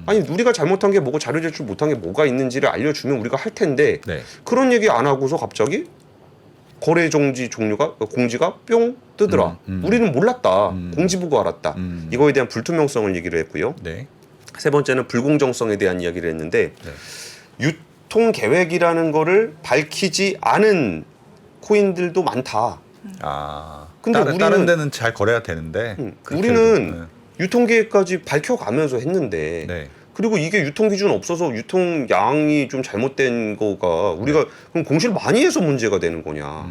아니 우리가 잘못한 게 뭐고 자료 제출 못한 게 뭐가 있는지를 알려주면 우리가 할 텐데 네. 그런 얘기 안 하고서 갑자기 거래 정지 종료가 공지가 뿅 뜨더라. 우리는 몰랐다. 공지 보고 알았다. 이거에 대한 불투명성을 얘기를 했고요. 네. 세 번째는 불공정성에 대한 이야기를 했는데 네. 유통 계획이라는 거를 밝히지 않은 코인들도 많다. 근데 다른 데는 잘 거래가 되는데 그렇게 우리는 해도, 유통 계획까지 밝혀가면서 했는데 네. 그리고 이게 유통 기준 없어서 유통량이 좀 잘못된 거가 우리가 그럼 공시를 많이 해서 문제가 되는 거냐.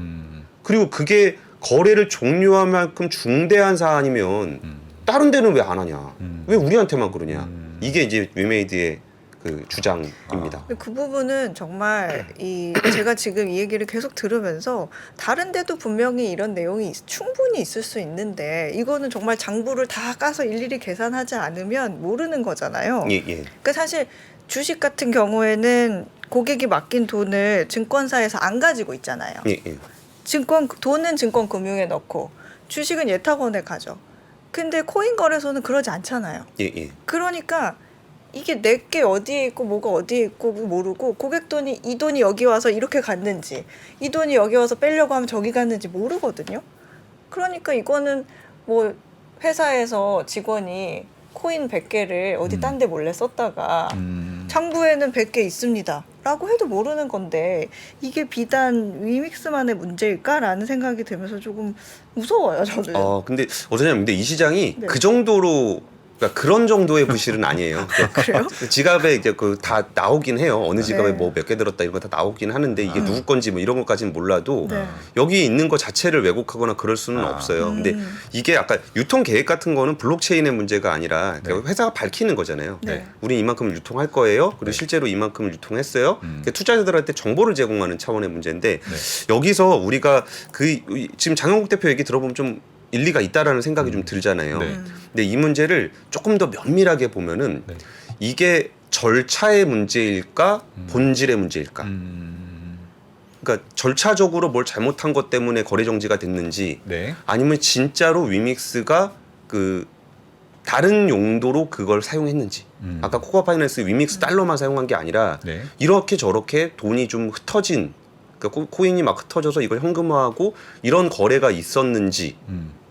그리고 그게 거래를 종료한 만큼 중대한 사안이면 다른 데는 왜 안 하냐. 왜 우리한테만 그러냐. 이게 이제 위메이드의 그 주장입니다. 근데 그 부분은 정말 제가 지금 이 얘기를 계속 들으면서 다른 데도 분명히 이런 내용이 충분히 있을 수 있는데 이거는 정말 장부를 다 까서 일일이 계산하지 않으면 모르는 거잖아요. 예, 예. 그러니까 사실 주식 같은 경우에는 고객이 맡긴 돈을 증권사에서 안 가지고 있잖아요. 예, 예. 돈은 증권금융에 넣고 주식은 예탁원에 가죠. 근데 코인 거래소는 그러지 않잖아요. 예, 예. 그러니까 이게 내게 어디에 있고 뭐가 어디에 있고 모르고 고객 돈이 이 돈이 여기 와서 이렇게 갔는지 이 돈이 여기 와서 빼려고 하면 저기 갔는지 모르거든요. 그러니까 이거는 뭐 회사에서 직원이 코인 100개를 어디 딴 데 몰래 썼다가 창부에는 100개 있습니다 라고 해도 모르는 건데 이게 비단 위믹스만의 문제일까라는 생각이 들면서 조금 무서워요 저는. 근데 어쩌냐면 근데 이 시장이 네. 그 정도로 그러니까 그런 정도의 부실은 아니에요. 그래요? 지갑에 이제 그 다 나오긴 해요. 어느 지갑에 네. 뭐 몇 개 들었다 이런 거 다 나오긴 하는데 이게 누구 건지 뭐 이런 것까지는 몰라도 네. 여기 있는 거 자체를 왜곡하거나 그럴 수는 없어요. 근데 이게 아까 유통 계획 같은 거는 블록체인의 문제가 아니라 그러니까 회사가 밝히는 거잖아요. 네. 우리 이만큼을 유통할 거예요. 그리고 실제로 이만큼을 유통했어요. 그러니까 투자자들한테 정보를 제공하는 차원의 문제인데 여기서 우리가 지금 장영국 대표 얘기 들어보면 좀 일리가 있다라는 생각이 좀 들잖아요. 네. 근데 이 문제를 조금 더 면밀하게 보면은 네. 이게 절차의 문제일까 본질의 문제일까? 그러니까 절차적으로 뭘 잘못한 것 때문에 거래 정지가 됐는지 네. 아니면 진짜로 위믹스가 그 다른 용도로 그걸 사용했는지 아까 코코아 파이낸스 위믹스 달러만 사용한 게 아니라 네. 이렇게 저렇게 돈이 좀 흩어진 그러니까 코인이 막 흩어져서 이걸 현금화하고 이런 거래가 있었는지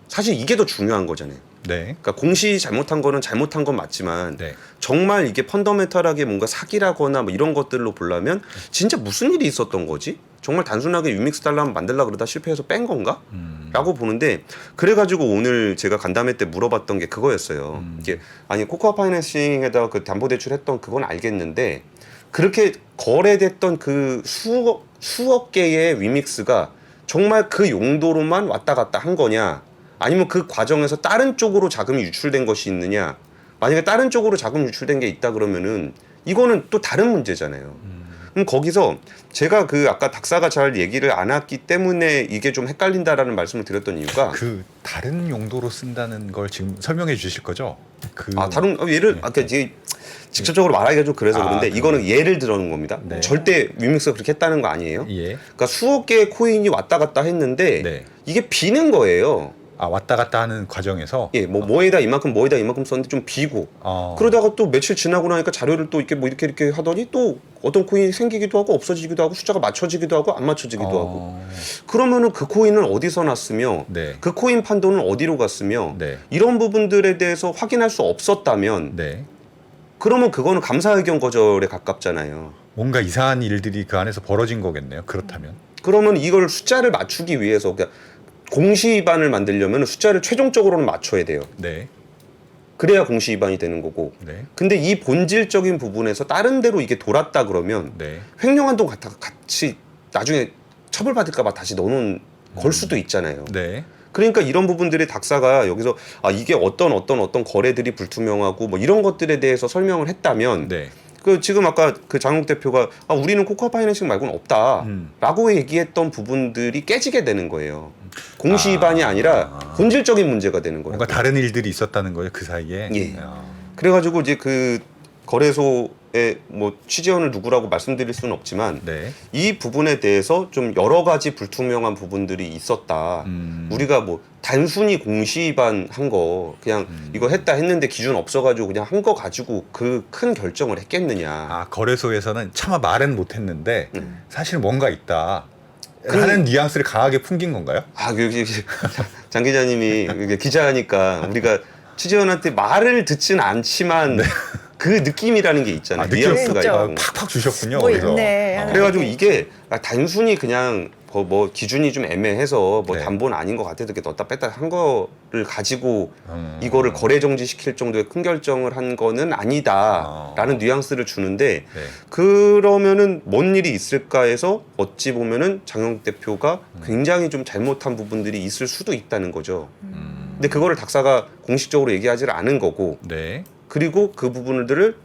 사실 이게 더 중요한 거잖아요. 네. 그러니까 공시 잘못한 거는 잘못한 건 맞지만 네. 정말 이게 펀더멘탈하게 뭔가 사기라거나 뭐 이런 것들로 보려면 진짜 무슨 일이 있었던 거지? 정말 단순하게 유믹스 달러만 만들려고 그러다 실패해서 뺀 건가? 라고 보는데 그래가지고 오늘 제가 간담회 때 물어봤던 게 그거였어요. 이게 아니 코코아 파이낸싱에다가 그 담보대출 했던 그건 알겠는데 그렇게 거래됐던 그 수억 개의 위믹스가 정말 그 용도로만 왔다 갔다 한 거냐 아니면 그 과정에서 다른 쪽으로 자금이 유출된 것이 있느냐 만약에 다른 쪽으로 자금 유출된 게 있다 그러면은 이거는 또 다른 문제잖아요. 그럼 거기서 제가 그 아까 닥사가 잘 얘기를 안 했기 때문에 이게 좀 헷갈린다라는 말씀을 드렸던 이유가 그 다른 용도로 쓴다는 걸 지금 설명해 주실 거죠? 그 다른 예를 아까 이제 직접적으로 말하기가 좀 그래서 그런데 이거는 예를 들어놓은 겁니다. 네. 절대 위믹스가 그렇게 했다는 거 아니에요. 예. 그러니까 수억 개의 코인이 왔다 갔다 했는데 네. 이게 비는 거예요. 아, 왔다 갔다 하는 과정에서 예, 뭐에다 이만큼 뭐에다 이만큼 썼는데 좀 비고 그러다가 또 며칠 지나고 나니까 자료를 또 이렇게 뭐 이렇게 하더니 또 어떤 코인이 생기기도 하고 없어지기도 하고 숫자가 맞춰지기도 하고 안 맞춰지기도 하고 그러면은 그 코인은 어디서 났으며 네. 그 코인 판도는 어디로 갔으며 네. 이런 부분들에 대해서 확인할 수 없었다면 네. 그러면 그거는 감사 의견 거절에 가깝잖아요. 뭔가 이상한 일들이 그 안에서 벌어진 거겠네요. 그렇다면. 그러면 이걸 숫자를 맞추기 위해서 그러니까 공시 위반을 만들려면 숫자를 최종적으로는 맞춰야 돼요. 네. 그래야 공시 위반이 되는 거고. 네. 근데 이 본질적인 부분에서 다른 데로 이게 돌았다 그러면 네. 횡령한동 같이 나중에 처벌받을까 봐 다시 넣어놓은 걸 수도 있잖아요. 네. 그러니까 이런 부분들이 닥사가 여기서 이게 어떤 거래들이 불투명하고 뭐 이런 것들에 대해서 설명을 했다면 네. 그 지금 아까 그 장욱 대표가 우리는 코코아 파이낸싱 말고는 없다라고 얘기했던 부분들이 깨지게 되는 거예요. 공시 위반이 아니라 본질적인 문제가 되는 거예요. 뭔가 다른 일들이 있었다는 거예요. 그 사이에. 예. 그래가지고 이제 그 거래소의 뭐 취재원을 누구라고 말씀드릴 수는 없지만 네. 이 부분에 대해서 좀 여러 가지 불투명한 부분들이 있었다. 우리가 뭐 단순히 공시 위반한 거 그냥 이거 했는데 기준 없어가지고 그냥 한 거 가지고 그 큰 결정을 했겠느냐. 아, 거래소에서는 차마 말은 못했는데 사실 뭔가 있다. 하는 뉘앙스를 강하게 풍긴 건가요? 장 기자님이 기자니까 우리가 취재원한테 말을 듣진 않지만 그 느낌이라는 게 있잖아요. 뉘앙스가 있죠. 있고. 팍팍 주셨군요. 뭐 그래서. 있네. 그래가지고 이게 단순히 그냥 뭐 기준이 좀 애매해서 뭐 네. 담보는 아닌 것 같아도 이렇게 넣었다 뺐다 한 거를 가지고 이거를 거래 정지시킬 정도의 큰 결정을 한 거는 아니다라는 뉘앙스를 주는데 네. 그러면은 뭔 일이 있을까 해서 어찌 보면은 장영 대표가 굉장히 좀 잘못한 부분들이 있을 수도 있다는 거죠. 근데 그거를 닥사가 공식적으로 얘기하지를 않은 거고 네. 그리고 그 부분들을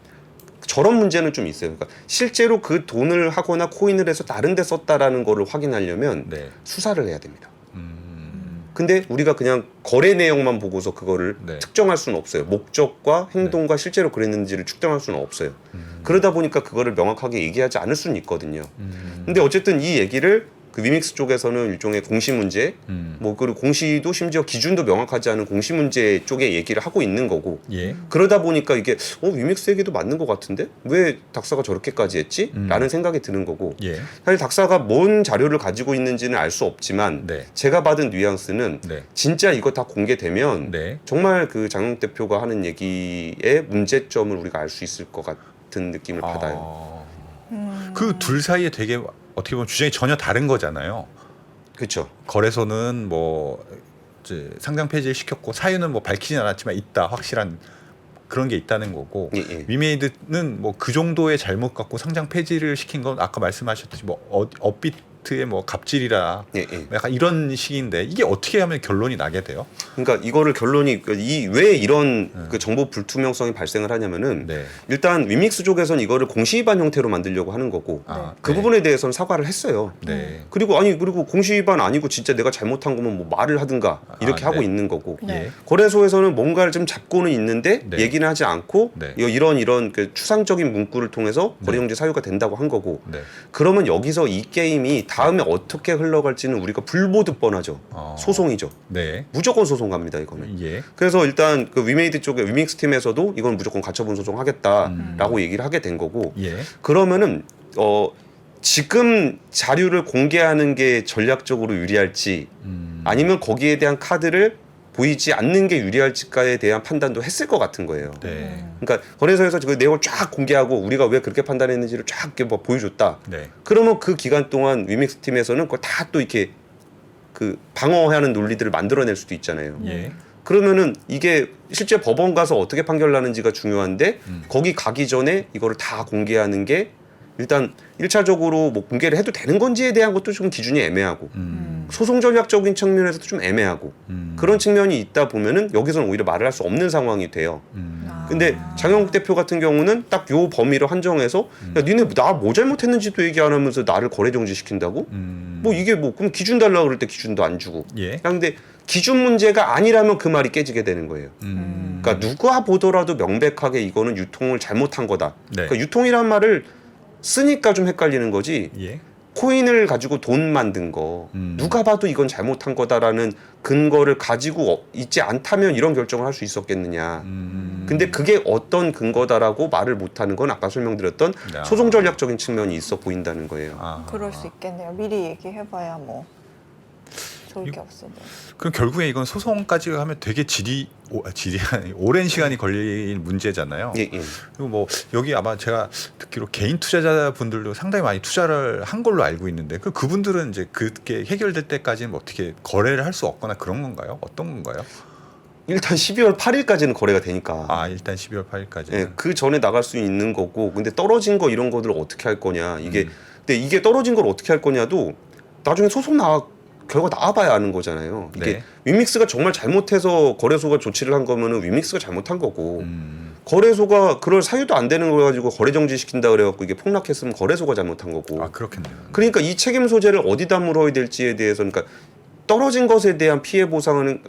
저런 문제는 좀 있어요. 그러니까 실제로 그 돈을 하거나 코인을 해서 다른 데 썼다라는 거를 확인하려면 네. 수사를 해야 됩니다. 근데 우리가 그냥 거래 내용만 보고서 그거를 네. 특정할 수는 없어요. 목적과 행동과 실제로 그랬는지를 측정할 수는 없어요. 그러다 보니까 그거를 명확하게 얘기하지 않을 수는 있거든요. 근데 어쨌든 이 얘기를 그 위믹스 쪽에서는 일종의 공시 문제, 뭐 그리고 공시도 심지어 기준도 명확하지 않은 공시 문제 쪽에 얘기를 하고 있는 거고. 예. 그러다 보니까 이게 위믹스 얘기도 맞는 것 같은데 왜 닥사가 저렇게까지 했지? 라는 생각이 드는 거고. 예. 사실 닥사가 뭔 자료를 가지고 있는지는 알 수 없지만 네. 제가 받은 뉘앙스는 네. 진짜 이거 다 공개되면 네. 정말 그 장영 대표가 하는 얘기의 문제점을 우리가 알 수 있을 것 같은 느낌을 받아요. 그 둘 사이에 되게 어떻게 보면 주장이 전혀 다른 거잖아요. 그렇죠. 거래소는 뭐 이제 상장 폐지를 시켰고 사유는 뭐 밝히진 않았지만 있다 확실한 그런 게 있다는 거고 예, 예. 위메이드는 뭐 그 정도의 잘못 갖고 상장 폐지를 시킨 건 아까 말씀하셨듯이 뭐 업비트의 뭐 갑질이라 예, 예. 약간 이런 식인데 이게 어떻게 하면 결론이 나게 돼요? 그러니까 이거를 결론이 왜 이런 그 정보 불투명성이 발생을 하냐면은 네. 일단 위믹스 쪽에서는 이거를 공시위반 형태로 만들려고 하는 거고 그 네. 부분에 대해서는 사과를 했어요. 네. 그리고 공시위반 아니고 진짜 내가 잘못한 거면 뭐 말을 하든가 이렇게 아, 하고 네. 있는 거고 네. 예. 거래소에서는 뭔가를 좀 잡고는 있는데 네. 얘기는 하지 않고 네. 이런 그 추상적인 문구를 통해서 네. 거래정지 사유가 된다고 한 거고 네. 그러면 여기서 이 게임이 다음에 어떻게 흘러갈지는 우리가 불보듯 뻔하죠. 소송이죠. 네. 무조건 소송 갑니다 이거는. 예. 그래서 일단 그 위메이드 쪽에 위믹스 팀에서도 이건 무조건 가처분 소송하겠다라고 얘기를 하게 된 거고 예. 그러면은 지금 자료를 공개하는 게 전략적으로 유리할지 아니면 거기에 대한 카드를 보이지 않는 게 유리할지가에 대한 판단도 했을 것 같은 거예요. 네. 그러니까 거래소에서 그 내용을 쫙 공개하고 우리가 왜 그렇게 판단했는지를 쫙 이렇게 뭐 보여줬다. 네. 그러면 그 기간 동안 위믹스 팀에서는 그걸 다 또 이렇게 그 방어하는 논리들을 만들어낼 수도 있잖아요. 예. 그러면은 이게 실제 법원 가서 어떻게 판결 나는지가 중요한데 거기 가기 전에 이거를 다 공개하는 게 일단 1차적으로 뭐 공개를 해도 되는 건지에 대한 것도 좀 기준이 애매하고 소송 전략적인 측면에서도 좀 애매하고 그런 측면이 있다 보면은 여기서는 오히려 말을 할 수 없는 상황이 돼요. 근데 장영국 대표 같은 경우는 딱 요 범위를 한정해서 야, 니네 나 뭐 잘못했는지도 얘기 안 하면서 나를 거래 정지시킨다고? 뭐 이게 뭐 그럼 기준 달라 그럴 때 기준도 안 주고. 예. 근데 기준 문제가 아니라면 그 말이 깨지게 되는 거예요. 그러니까 누가 보더라도 명백하게 이거는 유통을 잘못한 거다. 네. 그러니까 유통이란 말을 쓰니까 좀 헷갈리는 거지. 예. 코인을 가지고 돈 만든 거 누가 봐도 이건 잘못한 거다라는 근거를 가지고 있지 않다면 이런 결정을 할 수 있었겠느냐. 근데 그게 어떤 근거다라고 말을 못하는 건 아까 설명드렸던 야. 소송 전략적인 측면이 있어 보인다는 거예요. 아. 그럴 수 있겠네요. 미리 얘기해봐야 뭐 좋을 게 없어요. 그럼 결국에 이건 소송까지 하면 되게 질이 오랜 시간이 걸릴 문제잖아요. 예, 예. 그리고 뭐 여기 아마 제가 듣기로 개인 투자자분들도 상당히 많이 투자를 한 걸로 알고 있는데 그분들은 이제 그게 해결될 때까지는 뭐 어떻게 거래를 할 수 없거나 그런 건가요? 어떤 건가요? 일단 12월 8일까지는 거래가 되니까. 아 일단 12월 8일까지. 예, 그 전에 나갈 수 있는 거고. 근데 떨어진 거 이런 거들을 어떻게 할 거냐. 근데 이게 떨어진 걸 어떻게 할 거냐도 나중에 결과 나와봐야 아는 거잖아요. 이게 네. 위믹스가 정말 잘못해서 거래소가 조치를 한 거면은 위믹스가 잘못한 거고 거래소가 그럴 사유도 안 되는 거 가지고 거래 정지시킨다 그래갖고 이게 폭락했으면 거래소가 잘못한 거고. 아 그렇겠네요. 그러니까 이 책임 소재를 어디다 물어야 될지에 대해서 그러니까 떨어진 것에 대한 피해 보상은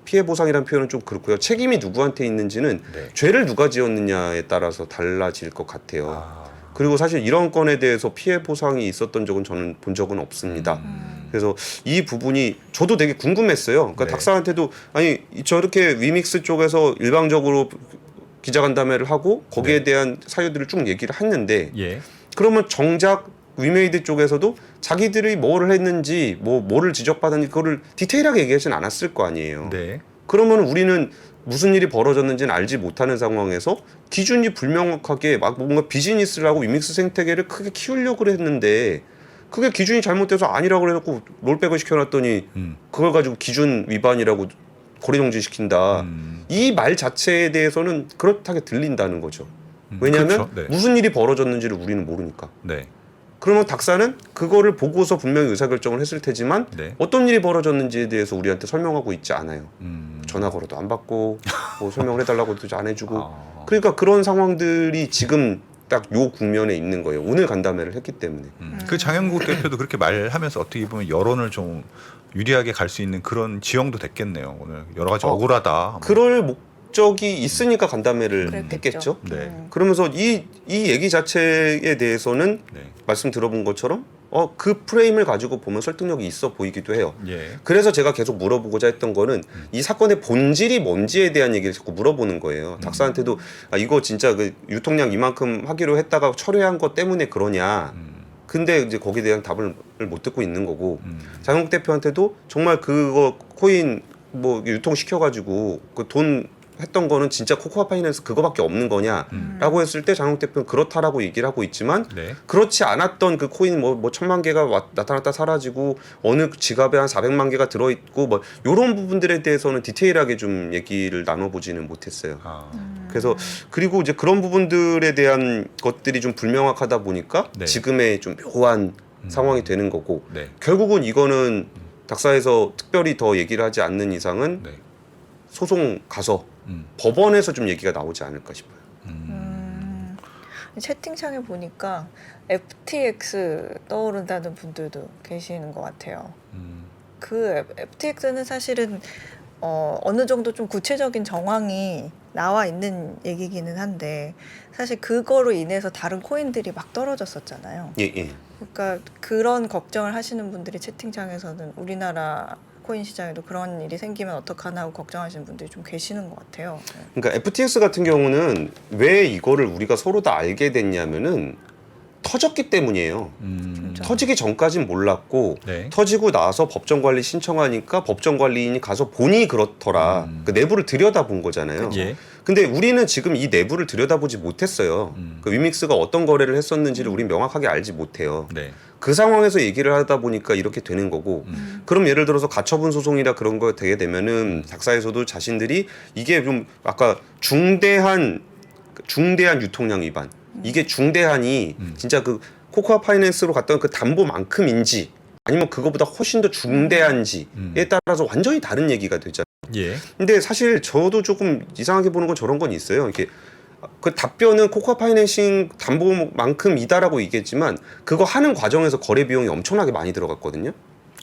피해 보상이라는 표현은 좀 그렇고요. 책임이 누구한테 있는지는 네. 죄를 누가 지었느냐에 따라서 달라질 것 같아요. 아. 그리고 사실 이런 건에 대해서 피해 보상이 있었던 적은 저는 본 적은 없습니다. 그래서 이 부분이 저도 되게 궁금했어요. 그러니까 네. 닥사한테도 아니 저렇게 위믹스 쪽에서 일방적으로 기자간담회를 하고 거기에 네. 대한 사유들을 쭉 얘기를 했는데 예. 그러면 정작 위메이드 쪽에서도 자기들이 뭐를 했는지 뭐를 지적받았는지 그거를 디테일하게 얘기하진 않았을 거 아니에요. 네. 그러면 우리는 무슨 일이 벌어졌는지는 알지 못하는 상황에서 기준이 불명확하게 막 뭔가 비즈니스를 하고 위믹스 생태계를 크게 키우려고 했는데 그게 기준이 잘못돼서 아니라고 그래놓고 롤백을 시켜놨더니 그걸 가지고 기준 위반이라고 거래 정지시킨다. 이 말 자체에 대해서는 그렇다게 들린다는 거죠. 왜냐하면 그렇죠. 네. 무슨 일이 벌어졌는지를 우리는 모르니까. 네. 그러면 닥사는 그거를 보고서 분명히 의사결정을 했을 테지만 네. 어떤 일이 벌어졌는지에 대해서 우리한테 설명하고 있지 않아요. 전화 걸어도 안 받고 뭐 설명을 해달라고도 안 해주고 아. 그러니까 그런 상황들이 지금 딱 요 국면에 있는 거예요. 오늘 간담회를 했기 때문에. 그 장영국 대표도 그렇게 말하면서 어떻게 보면 여론을 좀 유리하게 갈 수 있는 그런 지형도 됐겠네요. 오늘 여러 가지 억울하다. 그럴 목적이 있으니까 간담회를 그랬겠죠. 했겠죠. 네. 그러면서 이 얘기 자체에 대해서는 네. 말씀 들어본 것처럼 그 프레임을 가지고 보면 설득력이 있어 보이기도 해요. 예. 그래서 제가 계속 물어보고자 했던 거는 이 사건의 본질이 뭔지에 대한 얘기를 자꾸 물어보는 거예요. 닥사한테도 이거 진짜 그 유통량 이만큼 하기로 했다가 철회한 것 때문에 그러냐. 근데 이제 거기에 대한 답을 못 듣고 있는 거고 장영국 대표한테도 정말 그거 코인 뭐 유통시켜가지고 그 돈 했던 거는 진짜 코코아 파이낸스 그거밖에 없는 거냐라고 했을 때 장욱 대표는 그렇다라고 얘기를 하고 있지만 네. 그렇지 않았던 그 코인 뭐 1,000만 개가 나타났다 사라지고 어느 지갑에 한 400만 개가 들어있고 뭐 이런 부분들에 대해서는 디테일하게 좀 얘기를 나눠보지는 못했어요. 아, 그래서 그리고 이제 그런 부분들에 대한 것들이 좀 불명확하다 보니까 네. 지금의 좀 묘한 상황이 되는 거고 네. 결국은 이거는 닥사에서 특별히 더 얘기를 하지 않는 이상은 네. 소송 가서 음. 법원에서 좀 얘기가 나오지 않을까 싶어요. 채팅창에 보니까 FTX 떠오른다는 분들도 계시는 것 같아요. 그 FTX는 사실은 어느 정도 좀 구체적인 정황이 나와 있는 얘기기는 한데 사실 그거로 인해서 다른 코인들이 막 떨어졌었잖아요. 예, 예. 그러니까 그런 걱정을 하시는 분들이 채팅창에서는 우리나라 코인 시장에도 그런 일이 생기면 어떡하나 하고 걱정하시는 분들이 좀 계시는 것 같아요. 그러니까 FTX 같은 경우는 왜 이거를 우리가 서로 다 알게 됐냐면은 터졌기 때문이에요. 진짜. 터지기 전까진 몰랐고 네. 터지고 나서 법정 관리 신청하니까 법정 관리인이 가서 보니 그렇더라. 그 내부를 들여다본 거잖아요. 예. 근데 우리는 지금 이 내부를 들여다보지 못했어요. 그 위믹스가 어떤 거래를 했었는지를 우린 명확하게 알지 못해요. 네. 그 상황에서 얘기를 하다 보니까 이렇게 되는 거고 그럼 예를 들어서 가처분 소송이라 그런 거 되게 되면은 작사에서도 자신들이 이게 좀 아까 중대한 유통량 위반 이게 중대한이 진짜 그 코코아 파이낸스로 갔던 그 담보만큼인지 아니면 그거보다 훨씬 더 중대한지에 따라서 완전히 다른 얘기가 되잖아요. 예. 근데 사실 저도 조금 이상하게 보는 건 저런 건 있어요. 이렇게 그 답변은 코코아 파이낸싱 담보만큼이다라고 얘기했지만 그거 하는 과정에서 거래 비용이 엄청나게 많이 들어갔거든요.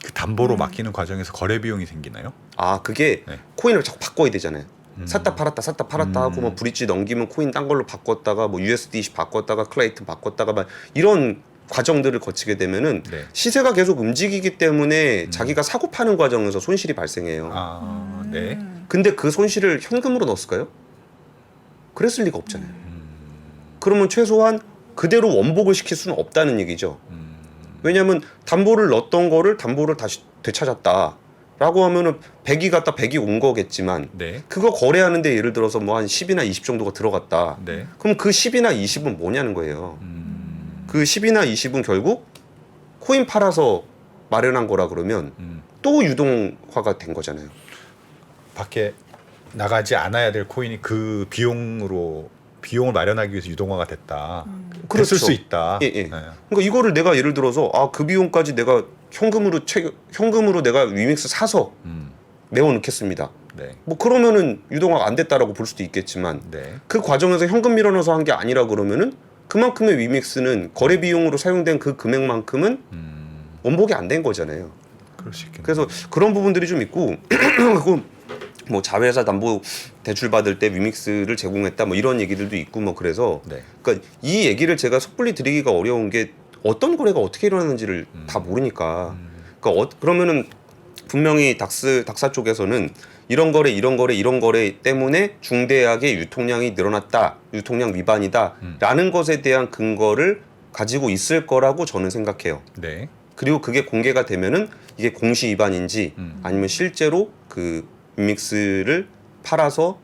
그 담보로 맡기는 과정에서 거래 비용이 생기나요? 아 그게 네. 코인을 자꾸 바꿔야 되잖아요. 샀다 팔았다 하고 뭐 브릿지 넘기면 코인 딴 걸로 바꿨다가 뭐 USDC 바꿨다가 클레이튼 바꿨다가 막 이런 과정들을 거치게 되면은 네. 시세가 계속 움직이기 때문에 자기가 사고 파는 과정에서 손실이 발생해요. 아, 네. 근데 그 손실을 현금으로 넣었을까요? 그랬을 리가 없잖아요. 그러면 최소한 그대로 원복을 시킬 수는 없다는 얘기죠. 왜냐하면 담보를 넣었던 거를 담보를 다시 되찾았다라고 하면은 100이 갔다 100이 온 거겠지만 네. 그거 거래하는데 예를 들어서 뭐 한 10이나 20 정도가 들어갔다. 네. 그럼 그 10이나 20은 뭐냐는 거예요. 그 10이나 20은 결국 코인 팔아서 마련한 거라 그러면 또 유동화가 된 거잖아요. 밖에 나가지 않아야 될 코인이 그 비용을 마련하기 위해서 유동화가 됐다. 그렇죠. 됐을 수 있다. 예, 예. 네. 그러니까 이거를 내가 예를 들어서 아 그 비용까지 내가 현금으로 내가 위믹스 사서 메워 넣겠습니다. 네. 뭐 그러면은 유동화가 안 됐다라고 볼 수도 있겠지만 네. 그 과정에서 현금 밀어넣어서 한 게 아니라 그러면은 그만큼의 위믹스는 거래 비용으로 사용된 그 금액만큼은 원복이 안 된 거잖아요. 그럴 수 있겠네요. 그래서 그런 부분들이 좀 있고 그리고 뭐 자회사 담보 대출 받을 때 위믹스를 제공했다 뭐 이런 얘기들도 있고 뭐 그래서 네. 그러니까 이 얘기를 제가 섣불리 드리기가 어려운 게 어떤 거래가 어떻게 일어나는지를 다 모르니까 그러니까 그러면은 분명히 닥사 쪽에서는 이런 거래 때문에 중대하게 유통량이 늘어났다 유통량 위반이다라는 것에 대한 근거를 가지고 있을 거라고 저는 생각해요. 네. 그리고 그게 공개가 되면은 이게 공시 위반인지 아니면 실제로 그 믹스를 팔아서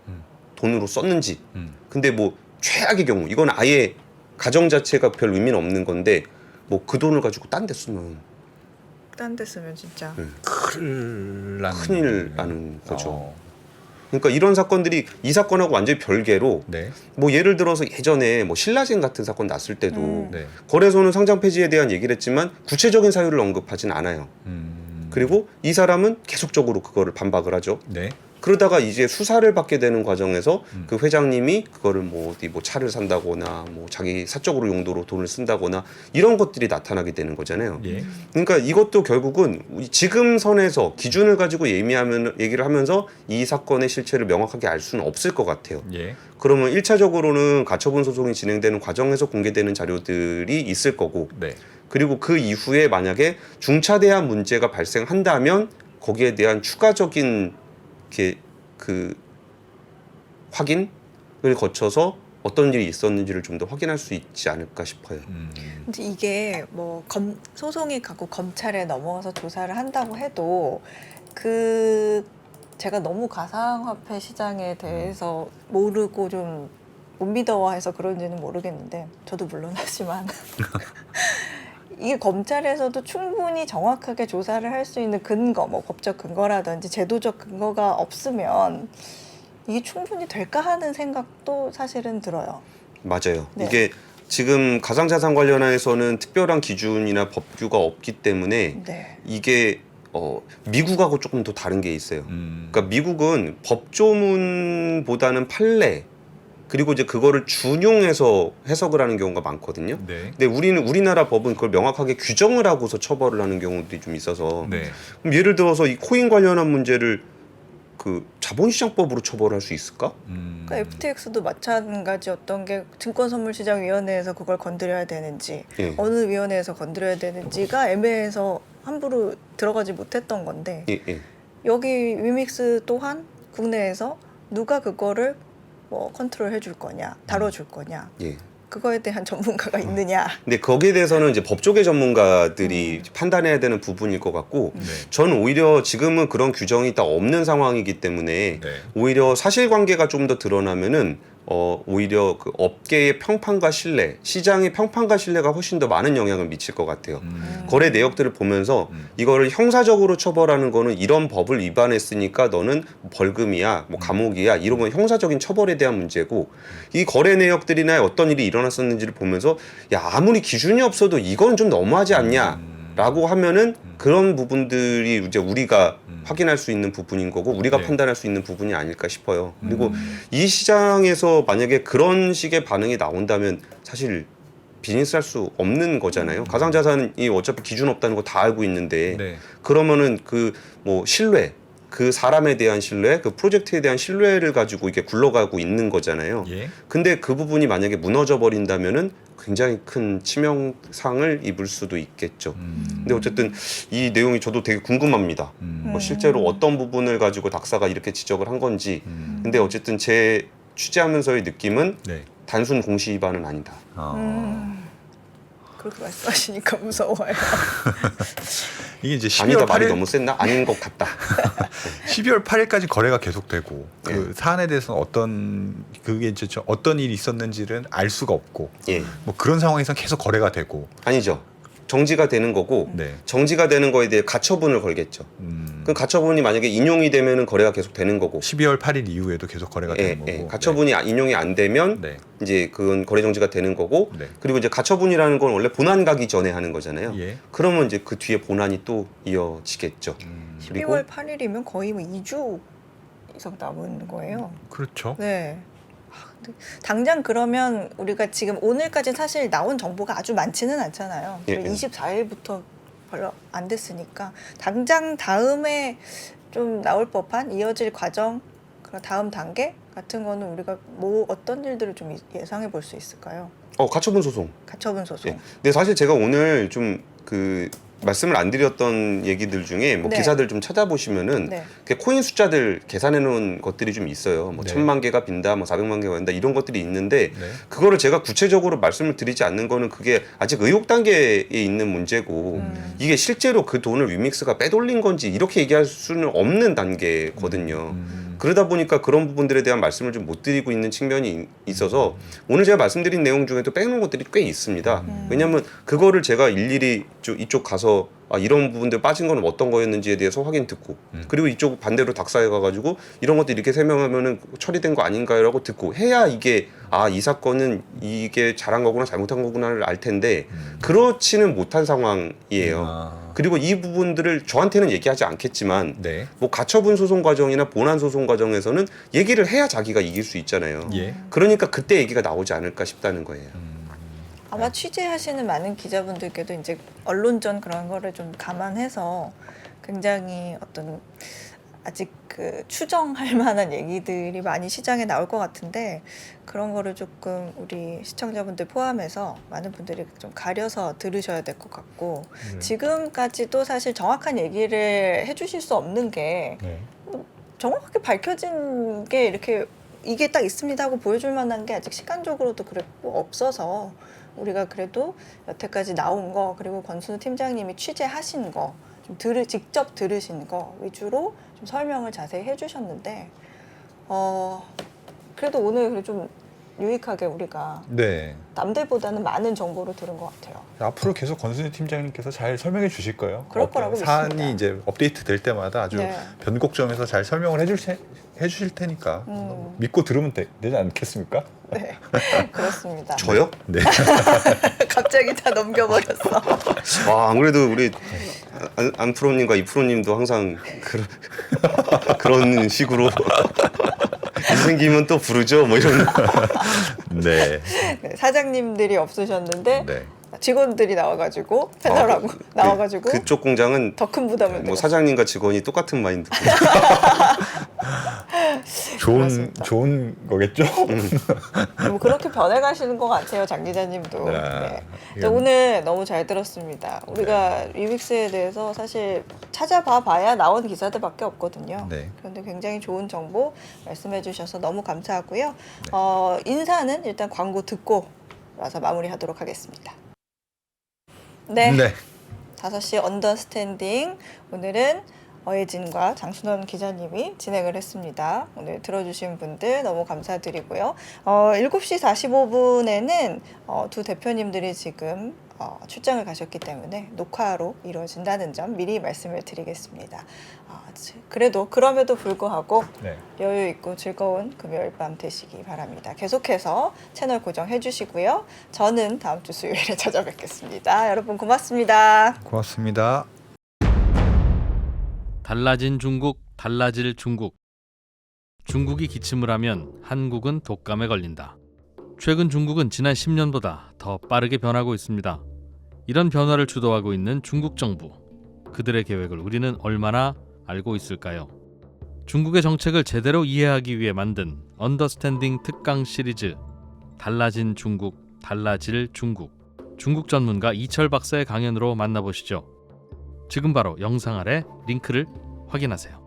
돈으로 썼는지. 근데 뭐 최악의 경우 이건 아예 가정 자체가 별 의미는 없는 건데 뭐 그 돈을 가지고 딴 데 쓰면 딴 데 쓰면 진짜 큰일 나는 거죠. 어. 그러니까 이런 사건들이 이 사건하고 완전히 별개로 네. 뭐 예를 들어서 예전에 뭐 신라젠 같은 사건 났을 때도 네. 거래소는 상장 폐지에 대한 얘기를 했지만 구체적인 사유를 언급하진 않아요. 그리고 이 사람은 계속적으로 그거를 반박을 하죠. 네. 그러다가 이제 수사를 받게 되는 과정에서 그 회장님이 그거를 뭐 어디 뭐 차를 산다거나 뭐 자기 사적으로 용도로 돈을 쓴다거나 이런 것들이 나타나게 되는 거잖아요. 예. 그러니까 이것도 결국은 지금 선에서 기준을 가지고 얘기를 하면서 이 사건의 실체를 명확하게 알 수는 없을 것 같아요. 예. 그러면 1차적으로는 가처분 소송이 진행되는 과정에서 공개되는 자료들이 있을 거고 네. 그리고 그 이후에 만약에 중차대한 문제가 발생한다면 거기에 대한 추가적인 그 확인을 거쳐서 어떤 일이 있었는지를 좀 더 확인할 수 있지 않을까 싶어요. 근데 이게 뭐 소송이 가고 검찰에 넘어가서 조사를 한다고 해도 그 제가 너무 가상화폐 시장에 대해서 모르고 좀 못 믿어해서 그런지는 모르겠는데 저도 물론 하지만 이게 검찰에서도 충분히 정확하게 조사를 할 수 있는 근거, 뭐 법적 근거라든지 제도적 근거가 없으면 이게 충분히 될까 하는 생각도 사실은 들어요. 맞아요. 네. 이게 지금 가상자산 관련해서는 특별한 기준이나 법규가 없기 때문에 네. 이게 미국하고 조금 더 다른 게 있어요. 음. 그러니까 미국은 법조문보다는 판례 그리고 이제 그거를 준용해서 해석을 하는 경우가 많거든요. 네. 근데 우리나라 법은 그걸 명확하게 규정을 하고서 처벌을 하는 경우들이 좀 있어서 네. 그럼 예를 들어서 이 코인 관련한 문제를 그 자본시장법으로 처벌할 수 있을까? 그러니까 FTX도 마찬가지였던 게 증권선물시장위원회에서 그걸 건드려야 되는지 예. 어느 위원회에서 건드려야 되는지가 애매해서 함부로 들어가지 못했던 건데 예, 예. 여기 위믹스 또한 국내에서 누가 그거를 뭐 컨트롤 해줄 거냐, 다뤄줄 거냐, 예. 그거에 대한 전문가가 있느냐. 근데 거기에 대해서는 이제 법조계 전문가들이 판단해야 되는 부분일 것 같고 네. 저는 오히려 지금은 그런 규정이 딱 없는 상황이기 때문에 네. 오히려 사실관계가 좀 더 드러나면은 오히려 그 업계의 평판과 신뢰, 시장의 평판과 신뢰가 훨씬 더 많은 영향을 미칠 것 같아요. 거래 내역들을 보면서 이거를 형사적으로 처벌하는 거는 이런 법을 위반했으니까 너는 벌금이야, 뭐 감옥이야 이런 건 형사적인 처벌에 대한 문제고 이 거래 내역들이나 어떤 일이 일어났었는지를 보면서 야 아무리 기준이 없어도 이건 좀 너무하지 않냐라고 하면은 그런 부분들이 이제 우리가 확인할 수 있는 부분인 거고 우리가 네. 판단할 수 있는 부분이 아닐까 싶어요. 그리고 이 시장에서 만약에 그런 식의 반응이 나온다면 사실 비즈니스 할 수 없는 거잖아요. 가상자산이 어차피 기준 없다는 거 다 알고 있는데 네. 그러면은 그 뭐 신뢰, 그 사람에 대한 신뢰, 그 프로젝트에 대한 신뢰를 가지고 이게 굴러가고 있는 거잖아요. 예. 근데 그 부분이 만약에 무너져 버린다면은 굉장히 큰 치명상을 입을 수도 있겠죠. 근데 어쨌든 이 내용이 저도 되게 궁금합니다. 뭐 실제로 어떤 부분을 가지고 닥사가 이렇게 지적을 한 건지. 근데 어쨌든 제 취재하면서의 느낌은 네. 단순 공시 위반은 아니다. 그렇게 말씀하시니까 무서워요. 이게 이제 아니다 12월 말이 8일 너무 셌나? 아닌 것 같다. 12월 8일까지 거래가 계속되고 그 예. 사안에 대해서는 그게 이제 어떤 일이 있었는지는 알 수가 없고 예, 뭐 그런 상황에서 계속 거래가 되고 아니죠. 정지가 되는 거고 네. 정지가 되는 거에 대해 가처분을 걸겠죠. 그 가처분이 만약에 인용이 되면은 거래가 계속 되는 거고. 12월 8일 이후에도 계속 거래가 되는 거고. 예. 가처분이 인용이 안 되면 네. 이제 그건 거래 정지가 되는 거고. 네. 그리고 이제 가처분이라는 건 원래 본안 가기 전에 하는 거잖아요. 예. 그러면 이제 그 뒤에 본안이 또 이어지겠죠. 그리고 12월 8일이면 거의 뭐 2주 이상 남은 거예요. 그렇죠. 네. 근데 당장 그러면 우리가 지금 오늘까지 사실 나온 정보가 아주 많지는 않잖아요. 예, 예. 24일부터 별로 안 됐으니까 당장 다음에 좀 나올 법한 이어질 과정, 그런 다음 단계 같은 거는 우리가 뭐 어떤 일들을 좀 예상해 볼 수 있을까요? 가처분 소송. 가처분 소송. 예. 근데 사실 제가 오늘 좀 그 말씀을 안 드렸던 얘기들 중에 뭐 네. 기사들 좀 찾아보시면은 네. 그 코인 숫자들 계산해 놓은 것들이 좀 있어요. 뭐 네. 1000만 개가 빈다, 뭐 400만 개가 빈다 이런 것들이 있는데 네. 그거를 제가 구체적으로 말씀을 드리지 않는 거는 그게 아직 의혹 단계에 있는 문제고 이게 실제로 그 돈을 위믹스가 빼돌린 건지 이렇게 얘기할 수는 없는 단계거든요. 그러다 보니까 그런 부분들에 대한 말씀을 좀 못 드리고 있는 측면이 있어서 오늘 제가 말씀드린 내용 중에도 빼놓은 것들이 꽤 있습니다. 왜냐하면 그거를 제가 일일이 이쪽 가서 이런 부분들 빠진 건 어떤 거였는지에 대해서 확인 듣고 그리고 이쪽 반대로 닥사에 가가지고 이런 것들 이렇게 설명하면은 처리된 거 아닌가요라고 듣고 해야 이게 이 사건은 이게 잘한 거구나 잘못한 거구나를 알 텐데 그렇지는 못한 상황이에요. 그리고 이 부분들을 저한테는 얘기하지 않겠지만 네. 뭐 가처분 소송 과정이나 본안 소송 과정에서는 얘기를 해야 자기가 이길 수 있잖아요. 예. 그러니까 그때 얘기가 나오지 않을까 싶다는 거예요. 아마 취재하시는 많은 기자분들께도 이제 언론전 그런 거를 좀 감안해서 굉장히 어떤 아직 그 추정할 만한 얘기들이 많이 시장에 나올 것 같은데 그런 거를 조금 우리 시청자분들 포함해서 많은 분들이 좀 가려서 들으셔야 될 것 같고 지금까지도 사실 정확한 얘기를 해주실 수 없는 게 네. 정확하게 밝혀진 게 이렇게 이게 딱 있습니다 하고 보여줄 만한 게 아직 시간적으로도 그랬고 없어서 우리가 그래도 여태까지 나온 거 그리고 권순우 팀장님이 취재하신 거 좀 직접 들으신 거 위주로 좀 설명을 자세히 해주셨는데 그래도 오늘 좀 유익하게 우리가 네. 남들보다는 많은 정보를 들은 것 같아요. 앞으로 계속 권순희 팀장님께서 잘 설명해 주실 거예요. 그럴 거라고 사안이 믿습니다. 이제 업데이트 될 때마다 아주 네. 변곡점에서 잘 설명을 해주실 테니까 믿고 들으면 되지 않겠습니까? 네, 그렇습니다. 저요? 네. 갑자기 다 넘겨버렸어. 와, 안 그래도 우리 안프로님과 이프로님도 항상 그런 식으로 일 생기면 또 부르죠, 뭐 이런. 네. 네, 사장님들이 없으셨는데 네. 직원들이 나와가지고 패널하고 나와가지고 그쪽 공장은 더 큰 부담을 뭐 들었어요. 사장님과 직원이 똑같은 마인드고. 그렇습니다. 좋은 거겠죠? 뭐 그렇게 변해가시는 것 같아요, 장 기자님도. 아, 네. 이건- 오늘 너무 잘 들었습니다. 우리가 위믹스에 대해서 사실 찾아봐야 나온 기사들밖에 없거든요. 네. 그런데 굉장히 좋은 정보 말씀해주셔서 너무 감사하고요. 인사는 일단 광고 듣고 와서 마무리하도록 하겠습니다. 네. 네. 5시 언더스탠딩 오늘은 어예진과 장순원 기자님이 진행을 했습니다. 오늘 들어주신 분들 너무 감사드리고요. 7시 45분에는 두 대표님들이 지금 출장을 가셨기 때문에 녹화로 이루어진다는 점 미리 말씀을 드리겠습니다. 그래도 그럼에도 불구하고 네. 여유 있고 즐거운 금요일 밤 되시기 바랍니다. 계속해서 채널 고정해 주시고요. 저는 다음 주 수요일에 찾아뵙겠습니다. 여러분 고맙습니다. 고맙습니다. 달라진 중국, 달라질 중국. 중국이 기침을 하면 한국은 독감에 걸린다. 최근 중국은 지난 10년보다 더 빠르게 변하고 있습니다. 이런 변화를 주도하고 있는 중국 정부. 그들의 계획을 우리는 얼마나 알고 있을까요? 중국의 정책을 제대로 이해하기 위해 만든 언더스탠딩 특강 시리즈 달라진 중국, 달라질 중국. 중국 전문가 이철 박사의 강연으로 만나보시죠. 지금 바로 영상 아래 링크를 확인하세요.